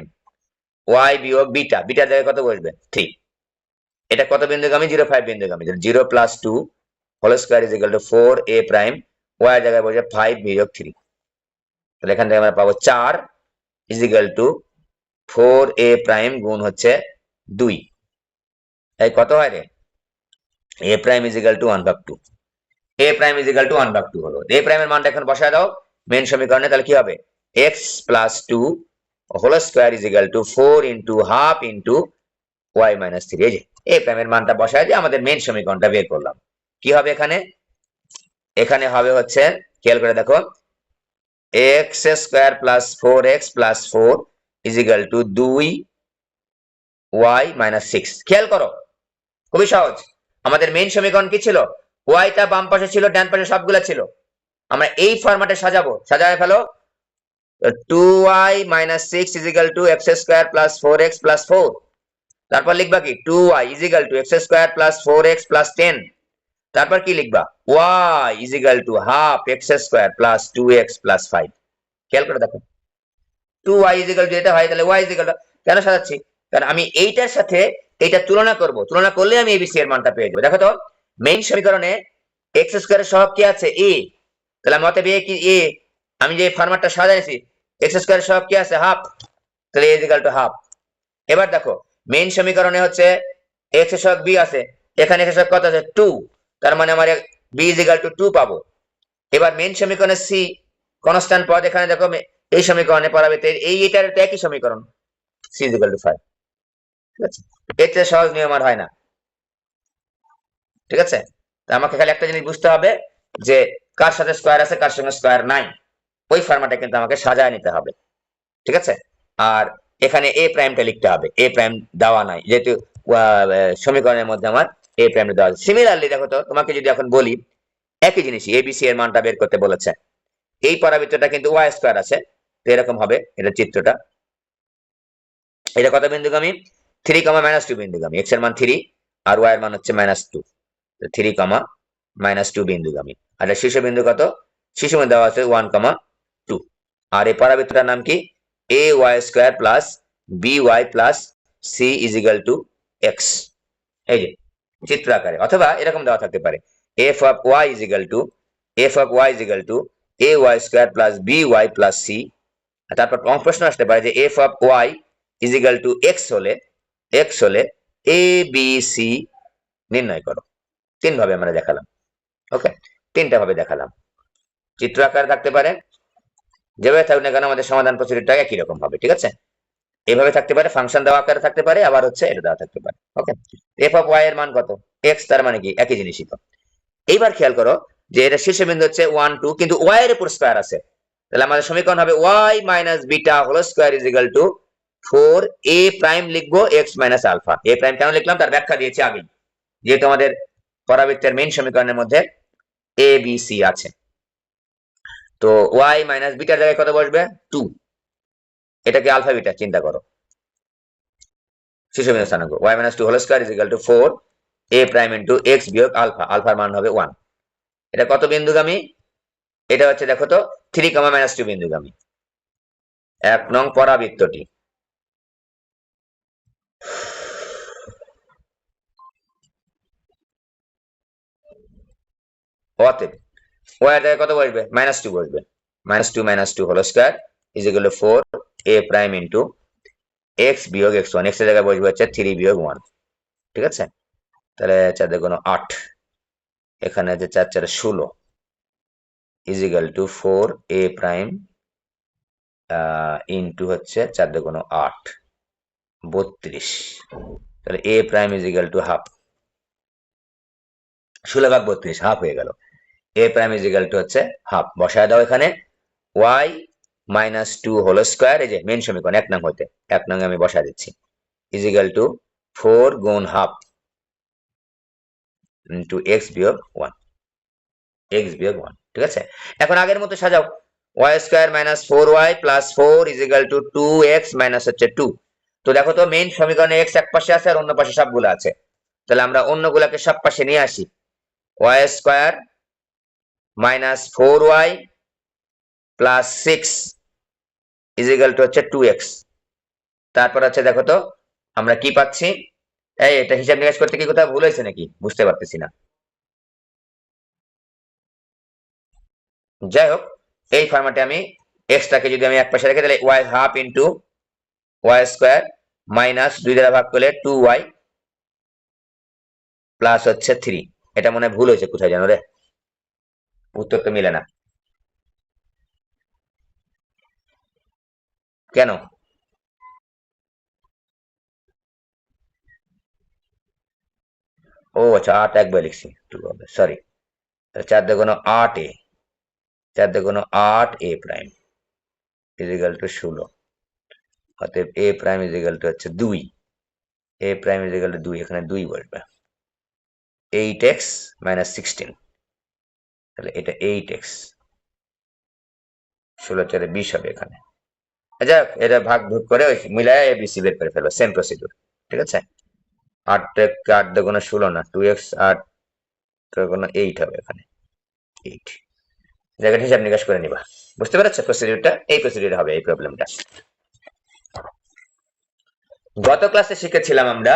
y বিয়োগ বিটা, বিটা জায়গায় কত বসবে 3। এটা কত বিন্দুগামী? 0,5 বিন্দুগামী। 0 plus 2 whole square is equal to 4a prime, y জায়গায় বসবে 5 বিয়োগ 3। তাহলে এখান থেকে আমরা পাবো 4 is equal to 4a prime গুণ হচ্ছে 2, তাই কত হয় রে? a prime is equal two 1/2, a prime is equal two 1/2 হলো। a প্রাইমের মানটা এখন বসায় দাও মেন সমীকরণে, তাহলে কি হবে? x plus 2 whole square is equal to 4 into half into y minus 3। এই যে a প্রাইমের মানটা বসায় দিয়ে আমাদের মেন সমীকরণটা বের করলাম। কি হবে এখানে? এখানে হবে হচ্ছে, খেয়াল করে দেখো, x square plus 4x plus 4 is equal two 2y minus 6। খেয়াল করো, খুবই সহজ। আমাদের মেইন সমীকরণ কি ছিল? y টা বাম পাশে ছিল, ডান পাশে সবগুলা ছিল। আমরা এই ফরম্যাটে সাজাবো, সাজায় ফেলো। 2y minus 6 is equal two x square plus 4x plus 4। তারপর লিখবা কি? 2y is equal two x square plus 4x plus 10। তারপর কি লিখবা? y is equal to half x square plus 2x plus 5। খেয়াল করে দেখো, 2y ইজ ইকুয়াল টু এটা হয়, তাহলে y ইজ ইকুয়াল টু, কেন সাজাচ্ছি? কারণ আমি এইটার সাথে এইটা তুলনা করব, তুলনা করলে আমি abc এর মানটা পেয়ে যাবো। দেখো তো, মেইন সমীকরণে x স্কয়ারের সহগ কি আছে? a। তাহলে আমি অতএব a কি a, আমি যে ফরম্যাটটা সাজাইছি, x স্কয়ারের সহগ কি আছে? হাফ, তাহলে a is equal to half. এবার দেখো, মেইন সমীকরণে হচ্ছে x এর সহগ b আছে, এখানে x এর সহগ কত আছে? 2, তার মানে আমার b ইজ ইকুয়াল টু 2 পাবো। এবার মেইন সমীকরণে c কনস্ট্যান্ট পদ, এখানে দেখো এই সমীকরণে পরাবৃত্তের এটার তো একই সমীকরণ, c ইজ ইকুয়াল টু 5, ঠিক আছে। এর চেয়ে সহজ নিয়ম আর হয় না, ঠিক আছে। আমাকে খালি একটা জিনিস বুঝতে হবে যে কার সাথে স্কয়ার আছে, কার সঙ্গে স্কয়ার নাই, ওই ফরম্যাটে কিন্তু আমাকে সাজায় নিতে হবে, ঠিক আছে। আর এখানে a প্রাইমটা লিখতে হবে, a প্রাইম দেওয়া নাই যেহেতু সমীকরণের মধ্যে আমার a প্রাইম দেওয়া আছে। সিমিলারলি দেখো তো, তোমাকে যদি এখন বলি একই জিনিসই abc এর মানটা বের করতে বলেছে, এই পরাবৃত্তটা কিন্তু y স্কয়ার আছে, তো এরকম হবে এটা চিত্রটা। এটা কত বিন্দুগামী? 3, -2 বিন্দুগামী। x এর মান 3 আর y এর মান হচ্ছে -2, 3, -2 বিন্দুগামী। আর শীর্ষ বিন্দু কত? শীর্ষ বিন্দু দেওয়া আছে 1, 2। আর এই পরাবৃত্তটার নাম কি? ay square plus by plus c is equal to x. এই যে চিত্র আকারে, অথবা এরকম দেওয়া থাকতে পারে f of y is equal to a y square plus b y plus c. তারপর প্রশ্ন আসতে পারে যে f of y is equal to x হলে এ বি সি নির্ণয় করো। তিনভাবে আমরা দেখালাম। ওকে, তিনটা ভাবে দেখালাম। চিত্র আকার থাকতে পারে, যেভাবে থাকুক না কেন আমাদের সমাধান প্রসিডিউরটা একই রকম হবে। ঠিক আছে, এইভাবে থাকতে পারে, ফাংশন দেওয়া আকারে থাকতে পারে, আবার হচ্ছে এটা দেওয়া থাকতে পারে। ওকে, এফ অফ ওয়াই এর মান কত? এক্স, তার মানে কি একই জিনিসই তো। এইবার খেয়াল করো যে এটা শীর্ষবিন্দু হচ্ছে 1 2, কিন্তু ওয়াই এর উপর স্কয়ার আছে, তাহলে আমাদের সমীকরণ হবে y minus beta whole square is equal to 4 a prime লিখবো x minus alpha. A prime কেন লিখলাম তার ব্যাখ্যা দিয়েছি আগেই, যেহেতু আমাদের পরাবৃত্তের মেইন সমীকরণের মধ্যে এ বি সি আছে। তো ওয়াই মাইনাস বিটার জায়গায় কত বসবে? 2। এটাকে আলফা বিটা চিন্তা করো, শীর্ষবিন্দু স্থানাঙ্ক y minus 2 whole square is equal to 4 a prime into x বিয়োগ আলফা। আলফার মান হবে 1। এটা কত বিন্দুগামী? এটা হচ্ছে দেখো তো 3 কমা মাইনাস 2 বিন্দুগামী। 1 নং পরাবৃত্তটি অতএব ওয়াই এর জায়গায় কত বসবে? -2 বসবে। -2 whole square is equal to 4 a prime into x বিয়োগ x1। এক্স এর জায়গায় বসবে হচ্ছে 3 বিয়োগ 1। ঠিক আছে, তাহলে 4 দুগুণ 8, এখানে যে 4 4 16 is equal to 4 a prime into হচ্ছে 4 দুগুণ 8 32। তাহলে a prime is equal to half. 16 ভাগ 32 হাফ হয়ে গেল। A prime is equal to হচ্ছে হাফ। বসায় দাও এখানে ওয়াই মাইনাস 2 হোল স্কয়ার, এই যে মেন সমীকরণ 1 নং হইতে 1 নং আমি বসায় দিচ্ছি, ইজ ইকুয়াল টু 4 গুণ হাফ ইন্টু এক্স বিয়োগ 1। ঠিক আছে, এখন আগের মতো সাজাও, y square minus 4y plus 4 is equal to 2x minus হচ্ছে 2। তো দেখো তো মেইন সমীকরণে x এক পাশে আছে আর অন্য পাশে সবগুলো আছে, তাহলে আমরা অন্যগুলাকে সব পাশে নিয়ে আসি। Y square minus 4y plus 6 is equal to হচ্ছে 2x। তারপর হচ্ছে দেখো তো আমরা কি পাচ্ছি? এই এটা হিসাব নিকাশ করতে কি কোথাও ভুল হয়েছে নাকি বুঝতে পারতেছি না। যাই হোক, এই ফরম্যাটে আমি এক্সটাকে যদি আমি এক পাশে রেখে, তাহলে y half into y square minus 2 দ্বারা ভাগ করলে 2y প্লাস হচ্ছে 3। এটা মনে হয় ভুল হয়েছে কোথায় জানো রে, উত্তর তো মিলে না কেন? ও আচ্ছা, 8 একবার লিখছি, সরি। 4 দুগুণ 8 এ, 4 দুগুণ 8 এ প্রাইম ইজ ইকুয়াল টু 16। অতএব এ প্রাইম ইজ ইকুয়াল টু হচ্ছে 2। এ প্রাইম ইজ ইকুয়াল টু 2, এখানে 2 বসবে। 8x মাইনাস 16, তাহলে এটা 8x, 16 4 20 হবে এখানে। যাক, এটা ভাগ ভোগ করে মিলায় এবিসি বের করে ফেলবো, সেম প্রসিডিউর। ঠিক আছে, 8 দুগুণ 16 না, 2x 8 দুগুণ 8 হবে এখানে 8। জায়গাটা হিসাব নিকাশ করে নিবা, বুঝতে পেরেছো? প্রসিডিউরটা এই প্রসিডিউর হবে এই প্রবলেমটা। গত ক্লাসে শিখেছিলাম আমরা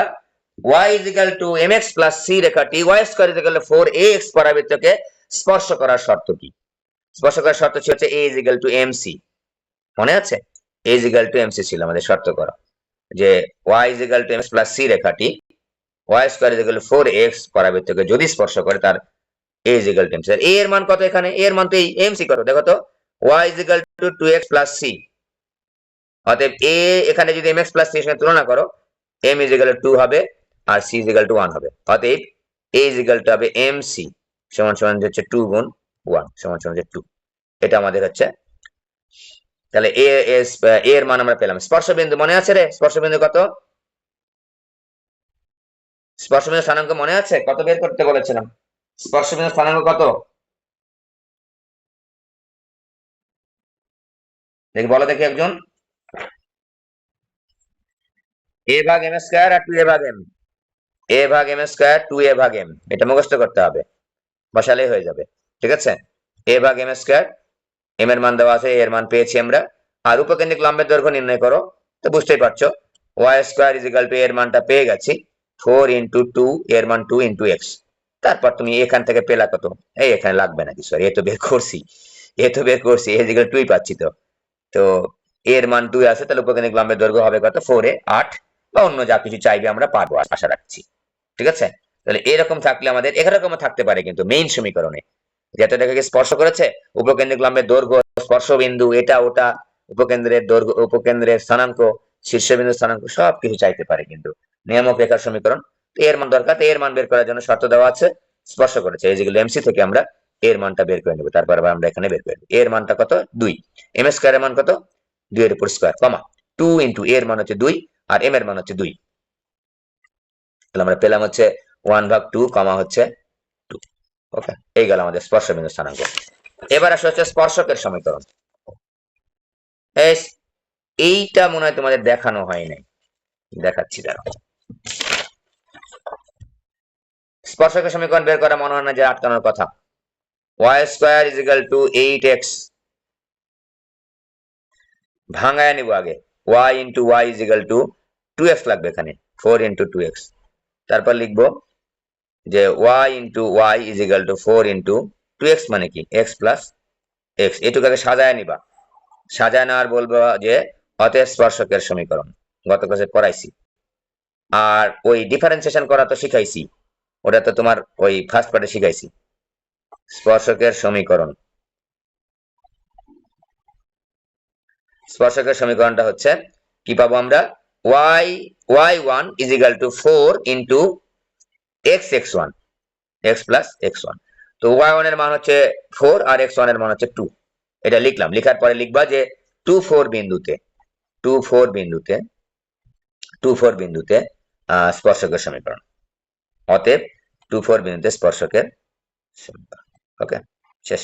y is equal to mx plus c রেখাটি y square is equal to 4ax পরাবৃত্তকে স্পর্শ করার শর্ত কি? স্পর্শ করার শর্ত ছিল হচ্ছে a is equal to mc। মনে আছে? a is equal to mc ছিল আমাদের শর্ত করা, যে y is equal to mx plus c রেখাটি y square is equal to 4ax পরাবৃত্তকে যদি স্পর্শ করে, তার a is equal to mc। a এর মান কত এখানে? a এর মান তো এই mc কত দেখো তো, y is equal to 2x plus c। অতএব a এখানে যদি mx plus c এর সঙ্গে তুলনা করো, m is equal to 2 হবে আর c is equal to 1 হবে। অতএব a is equal to হবে mc সমান সমান হচ্ছে 2 গুণ 1 সমান সমান হচ্ছে 2। এটা আমাদের হচ্ছে, তাহলে a এর মান আমরা পেলাম। স্পর্শবিন্দু মনে আছে রে? স্পর্শবিন্দু কত? স্পর্শবিন্দু স্থানাঙ্ক মনে আছে কত বের করতে বলেছিলাম? স্পর্শবিন্দু স্থানাঙ্ক কত দেখি, বলো দেখি একজন। a ভাগ m স্কয়ার আর 2a ভাগ m। a ভাগ m স্কয়ার 2a ভাগ m, এটা মুখস্থ করতে হবে, বসালেই হয়ে যাবে। ঠিক আছে, a ভাগ m স্কয়ার, m এর মান দেওয়া আছে, a এর মান পেয়েছি আমরা। আর উপকেন্দ্রিক লম্বের দৈর্ঘ্য নির্ণয় করো, তো বুঝতেই পারছো y square is equal to এর মানটা পেয়ে গেছি 4 ইন্টু 2 এর মান 2 ইন্টু এক্স। তারপর তুমি এখান থেকে পেলা কত, এই এখানে লাগবে নাকি, সরি এ তো বের করছি, এ ইজ ইকাল 2 পাচ্ছি তো। তো এর মান 2 আছে, তাহলে উপকেন্দ্রিক লম্বের দৈর্ঘ্য হবে কত, 4 এ 8 বা অন্য যা কিছু চাইবে আমরা পারবো আশা রাখছি। ঠিক আছে, তাহলে এরকম থাকলে আমাদের এরকমও থাকতে পারে কিন্তু মেইন সমীকরণে যেটাকে স্পর্শ করেছে উপকেন্দ্রিক লম্বের দৈর্ঘ্য, স্পর্শবিন্দু, এটা ওটা, উপকেন্দ্রের দৈর্ঘ্য, উপকেন্দ্রের স্থানাঙ্ক, শীর্ষবিন্দুর স্থানাঙ্ক সবকিছু চাইতে পারে কিন্তু নিয়ামক রেখার সমীকরণ। তো এর মান দরকার, তো এর মান বের করার জন্য শর্ত দেওয়া আছে স্পর্শ করেছে, এই যেগুলো এমসি থেকে আমরা এর মানটা বের করে নেব, তারপর আবার আমরা এখানে বের করে নেব এর মানটা কত 2, এম স্কয়ার এর মান কত 2 এর উপর স্কয়ার কমা 2 ইনটু এর মান হচ্ছে 2 আর এম এর মান হচ্ছে 2, তাহলে আমরা পেলাম হচ্ছে 1/2 কমা হচ্ছে 2। ওকে, এই গেল আমাদের স্পর্শবিন্দু স্থানাঙ্ক। এবার আসলে হচ্ছে স্পর্শকের সমীকরণ। এইটা মনে হয় তোমাদের দেখানো হয় নাই, দেখাচ্ছি দাঁড়াও। স্পর্শকের সমীকরণ বের করা মনে হয় না যে আটকানোর কথা। y square is equal two 8x, ভাঙায় নিব আগে, y into y is equal two 2x লাগবে এখানে 4 ইন্টু 2x, তারপর লিখবো যে y into y is equal two 4 into 2x মানে কি x প্লাস x, এটুকাকে সাজায় নিবা, সাজায় নেওয়ার বলবো যে অতএব স্পর্শকের সমীকরণ, গত ক্লাসে পড়াইছি। আর ওই ডিফারেন্সিয়েশন করা তো শিখাইছি, ওটা তো তোমার ওই ফার্স্ট পার্টে শিখাইছি। স্পর্শকের সমীকরণ, স্পর্শকের সমীকরণটা হচ্ছে কি পাবো আমরা, y1 is equal two 4 into x1, x plus x1। তো y1 এর মান হচ্ছে 4 আর x1 এর মান হচ্ছে 2, এটা লিখলাম। লিখার পরে লিখবা যে 2 4 বিন্দুতে 2 4 বিন্দুতে 2 4 বিন্দুতে স্পর্শকের সমীকরণ, অতএব 2 4 বিন্দুতে স্পর্শকের সমীকরণ। ওকে, শেষ।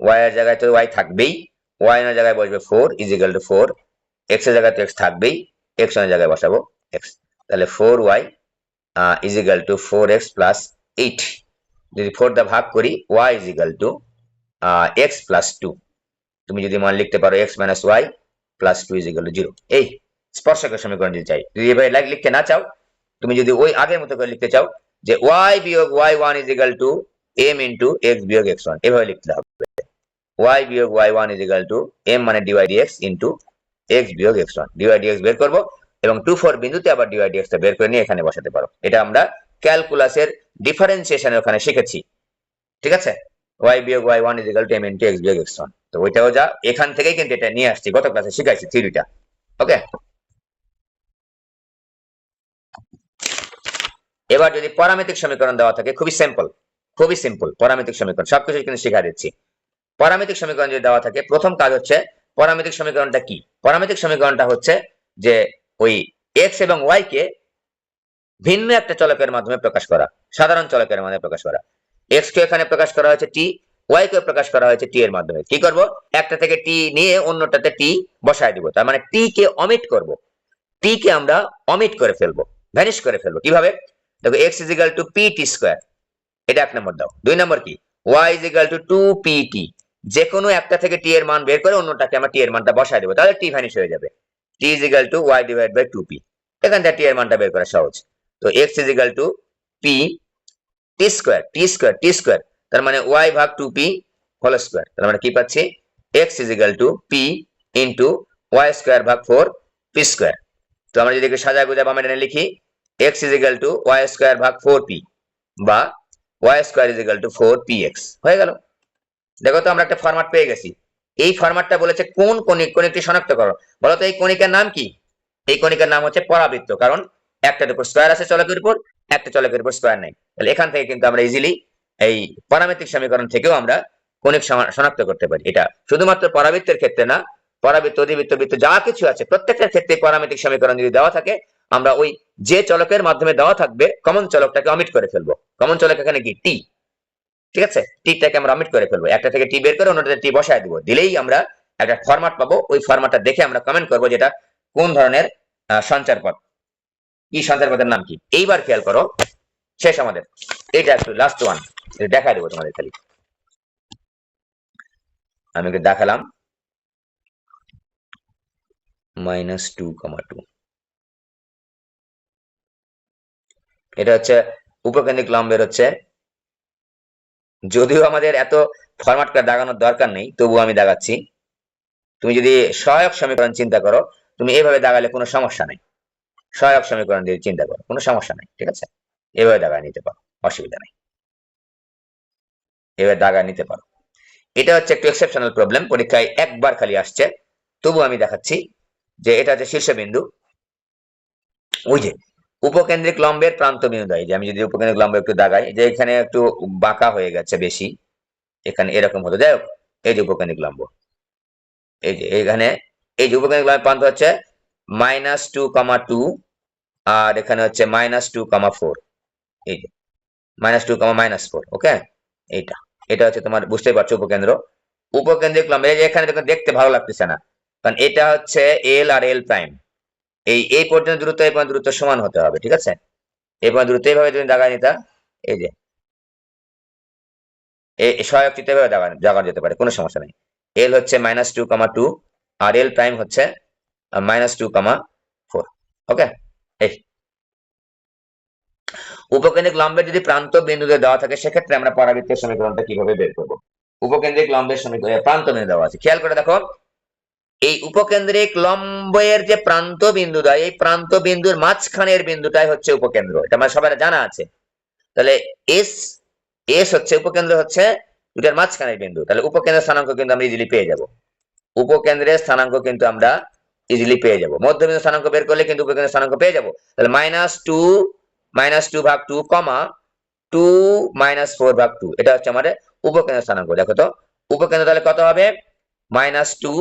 y এর জায়গায় তো y থাকবেই, y এর জায়গায় বসবে 4 ইজ ইকাল টু 4, x এর জায়গায় তো x থাকবেই, x এর জায়গায় বসাবো x, তাহলে 4y is equal two 4x plus 8। যদি 4 দা ভাগ করি y is equal two x plus 2, তুমি যদি মান লিখতে পারো x minus y plus 2 is equal two 0। এই স্পর্শকের সমীকরণ যদি চাই, যদি এভাবে লিখতে না চাও, তুমি যদি ওই আগের মতো করে লিখতে চাও যে y বিয়োগ y1 is equal two m into x বিয়োগ x1, এভাবে লিখতে হবে। y বিয়োগ y1 is equal two m মানে dy dx ইন্টু x বিয়োগ x1, dy dx বের করবো এবং 2 4 বিন্দুতে আবার dy dx টা বের করে নিয়ে এখানে বসাতে পারো। এটা আমরা ক্যালকুলাসের ডিফারেন্সিয়েশন ওখানে শিখেছি। ঠিক আছে, y বিয়োগ y1 is equal two m into x বিয়োগ x1, তো ওইটাও যা এখান থেকেই কিন্তু এটা নিয়ে আসছি, গত ক্লাসে শিখাইছি থিওরিটা। ওকে, এবার যদি প্যারামেট্রিক সমীকরণ দেওয়া থাকে, খুবই সিম্পল প্যারামেট্রিক সমীকরণ, সবকিছু কিন্তু শিখা দিচ্ছি। প্যারামেট্রিক সমীকরণ যদি দেওয়া থাকে, প্রথম কাজ হচ্ছে প্যারামেট্রিক সমীকরণটা কি। প্যারামেট্রিক সমীকরণটা হচ্ছে যে ওই x এবং y কে ভিন্ন একটা চলকের মাধ্যমে প্রকাশ করা, সাধারণ চলকের মাধ্যমে প্রকাশ করা। x কে এখানে প্রকাশ করা হয়েছে t, y কে প্রকাশ করা হয়েছে t এর মাধ্যমে। কি করব, একটা থেকে t নিয়ে অন্যটাতে t বসায় দিব, তার মানে t কে অমিট করব, t কে আমরা অমিট করে ফেলবো, ভ্যানিশ করে ফেলবো। কিভাবে, দেখো x is equal two pt square, এটা এক নম্বর দাও। দুই নম্বর কি, y is equal two 2pt, যে কোনো একটা থেকে t এর মান বের করে অন্যটাকে আমরা t এর মানটা বসায় দেবো, তাহলে t ভ্যানিশ হয়ে যাবে। t is equal to y divide by 2p, এখান থেকে t এর মানটা বের করা সহজ। তো x is equal two p t square, তার মানে y ভাগ 2p হোল স্কয়ার, তার মানে কি পাচ্ছি, x is equal two p into y square ভাগ 4p স্কয়ার। তো আমরা যদি সাজা গোজা বামে টেনে লিখি, x is equal to y square ভাগ 4p বা y square is equal two 4px, হয়ে গেল। দেখো তো আমরা একটা ফরম্যাট পেয়ে গেছি। এই ফরম্যাটটা বলেছে কোন কণিকটি শনাক্ত করো, বলো তো এই কণিকার নাম কি। এই কণিকার নাম হচ্ছে পরাবৃত্ত, কারণ একটার উপর স্কয়ার আছে চলকের উপর, একটা চলকের উপর স্কয়ার নাই। তাহলে এখান থেকে কিন্তু আমরা ইজিলি এই প্যারামেট্রিক সমীকরণ থেকেও আমরা কণিক শনাক্ত করতে পারি। এটা শুধুমাত্র পরাবৃত্তের ক্ষেত্রে না, পরাবৃত্ত, অধিবৃত্ত, বৃত্ত যা কিছু আছে প্রত্যেকটার ক্ষেত্রে প্যারামেট্রিক সমীকরণ যদি দেওয়া থাকে, আমরা ওই যে চলকের মাধ্যমে দেওয়া থাকবে কমন চলকটাকে অমিট করে ফেলবো। কমন চলক এখানে কি, টি। ঠিক আছে, টিটাকে আমরা অমিট করে ফেলবো, একটা থেকে টি বের করে অন্যটাতে টি বসায় দিব, দিলেই আমরা একটা ফরম্যাট পাবো। ওই ফরম্যাটটা দেখে আমরা কমেন্ট করবো যেটা কোন ধরনের সঞ্চার পথ, কি সঞ্চার পথের নাম কি। এইবার খেয়াল করো, শেষ আমাদের এটা একটু লাস্ট ওয়ান, দেখা দেবো তোমাদের খালি, আমি দেখালাম -2, 2 এটা হচ্ছে উপকেন্দ্রিক লম্বের হচ্ছে, যদিও আমাদের এত ফরম্যাট করে দাগানোর দরকার নেই, তবুও আমি দাগাচ্ছি। তুমি যদি সহায়ক সমীকরণ চিন্তা করো, তুমি এভাবে দাগালে কোনো সমস্যা নেই। সহায়ক সমীকরণ দিয়ে চিন্তা করো, কোনো সমস্যা নেই, ঠিক আছে? এভাবে দাগা নিতে পারো, অসুবিধা নেই, এভাবে দাগা নিতে পারো। এটা হচ্ছে একটু এক্সেপশনাল প্রবলেম, পরীক্ষায় একবার খালি আসছে, তবু আমি দেখাচ্ছি যে এটা হচ্ছে শীর্ষবিন্দু। ওই যে উপকেন্দ্রিক লম্বের প্রান্ত বিন্দু, যে আমি যদি উপকেন্দ্রিক লম্ব একটু দাগাই, যে এখানে একটু বাঁকা হয়ে গেছে বেশি, এখানে এরকম হতো, যাই হোক, এই যে উপকেন্দ্রিক লম্ব, এই যে এখানে এই যে উপকেন্দ্রিক লম্বের প্রান্ত হচ্ছে -2,2, আর এখানে হচ্ছে -2,4, এই যে -2,-4, ওকে। এইটা এটা হচ্ছে তোমার, বুঝতেই পারছো, উপকেন্দ্র। উপকেন্দ্রিক লম্ব এই যে এখানে দেখতে ভালো লাগতেছে না, কারণ এটা হচ্ছে এল আর এল প্রাইম, এই পর্যন্ত দূরত্ব এই পর্যন্ত দূরত্ব সমান হতে হবে, ঠিক আছে? এই পর্যন্ত দূরত্ব এইভাবে তুমি দাগায় নিতা, এই যে এই সহায়ক চিত্র এভাবে দাগানো যেতে পারে, কোনো সমস্যা নেই। এল হচ্ছে -2,2 আর এল প্রাইম হচ্ছে -2,4, ওকে। এই উপকেন্দ্রিক লম্বের যদি প্রান্ত বিন্দুতে দেওয়া থাকে, সেক্ষেত্রে আমরা পরাবৃত্তের সমীকরণটা কিভাবে বের করবো? উপকেন্দ্রিক লম্বের সমীকরণ প্রান্ত বিন্দু দেওয়া আছে, খেয়াল করে দেখো, এই উপকেন্দ্রিক লম্বের যে প্রান্ত বিন্দু দেয়, এই প্রান্ত বিন্দুর মাঝখানের বিন্দুটাই হচ্ছে উপকেন্দ্র, এটা আমার সবার জানা আছে। তাহলে এস এস হচ্ছে উপকেন্দ্র, হচ্ছে দুটার মাঝখানের বিন্দু, তাহলে উপকেন্দ্রের স্থানাঙ্ক কিন্তু আমরা ইজিলি পেয়ে যাব। উপকেন্দ্রের স্থানাঙ্ক কিন্তু আমরা ইজিলি পেয়ে যাব, মধ্যবিন্দু স্থানাঙ্ক বের করলে কিন্তু উপকেন্দ্রের স্থানাঙ্ক পেয়ে যাব। তাহলে -2/2, কমা 2-4/2, এটা হচ্ছে আমাদের উপকেন্দ্রের স্থানাঙ্ক। দেখো তো উপকেন্দ্র তাহলে কত হবে, -2,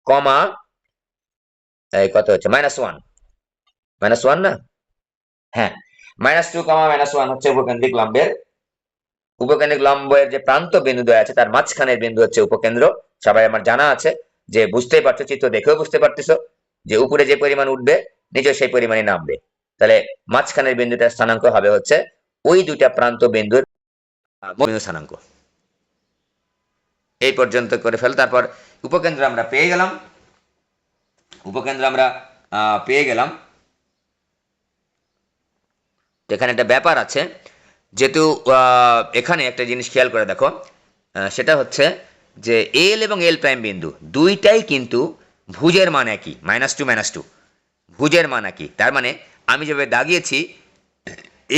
কমা এই কত হচ্ছে -1, -1 না, হ্যাঁ, -2, -1 হচ্ছে উপকেন্দ্রিক লম্বের যে প্রান্ত বিন্দু আছে তার মাঝখানের বিন্দু হচ্ছে উপকেন্দ্র। সবাই আমার জানা আছে, যে বুঝতেই পারছো, চিত্র দেখেও বুঝতে পারতেছো যে উপরে যে পরিমাণ উঠবে নিচে সেই পরিমাণই নামবে। তাহলে মাঝখানের বিন্দুটার স্থানাঙ্ক হবে হচ্ছে ওই দুইটা প্রান্ত বিন্দুর বিন্দু স্থানাঙ্ক। এই পর্যন্ত করে ফেল, তারপর উপকেন্দ্র আমরা পেয়ে গেলাম। উপকেন্দ্র আমরা পেয়ে গেলাম। এখানে একটা ব্যাপার আছে, যেহেতু এখানে একটা জিনিস খেয়াল করে দেখো, সেটা হচ্ছে যে এল এবং এল প্রাইম বিন্দু দুইটাই কিন্তু ভুজের মান একই, -2, ভুজের মান একই। তার মানে আমি যেভাবে দাগিয়েছি,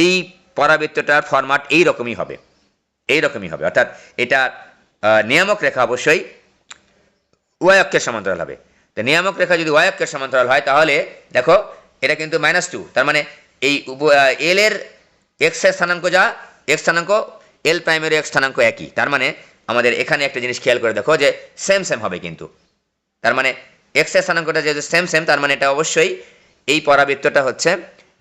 এই পরাবৃত্তটার ফরম্যাট এইরকমই হবে, এইরকমই হবে, অর্থাৎ এটা নিয়ামক রেখা অবশ্যই ওয়াই অক্ষের সমান্তরাল হবে। তো নিয়ামক রেখা যদি ওয়াই অক্ষের সমান্তরাল হয়, তাহলে দেখো এটা কিন্তু -2, তার মানে এই এল এর এক্স এর স্থানাঙ্ক যা এক্স স্থানাঙ্ক, এল প্রাইমের এক্স স্থানাঙ্ক একই। তার মানে আমাদের এখানে একটা জিনিস খেয়াল করে দেখো, যে সেম সেম হবে কিন্তু, তার মানে এক্স এর স্থানাঙ্কটা যেহেতু সেম সেম, তার মানে এটা অবশ্যই এই পরাবৃত্তটা হচ্ছে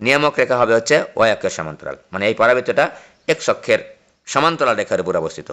নিয়ামক রেখা হবে হচ্ছে ওয়াই অক্ষের সমান্তরাল, মানে এই পরাবৃত্তটা এক্স অক্ষের সমান্তরাল রেখার উপর অবস্থিত।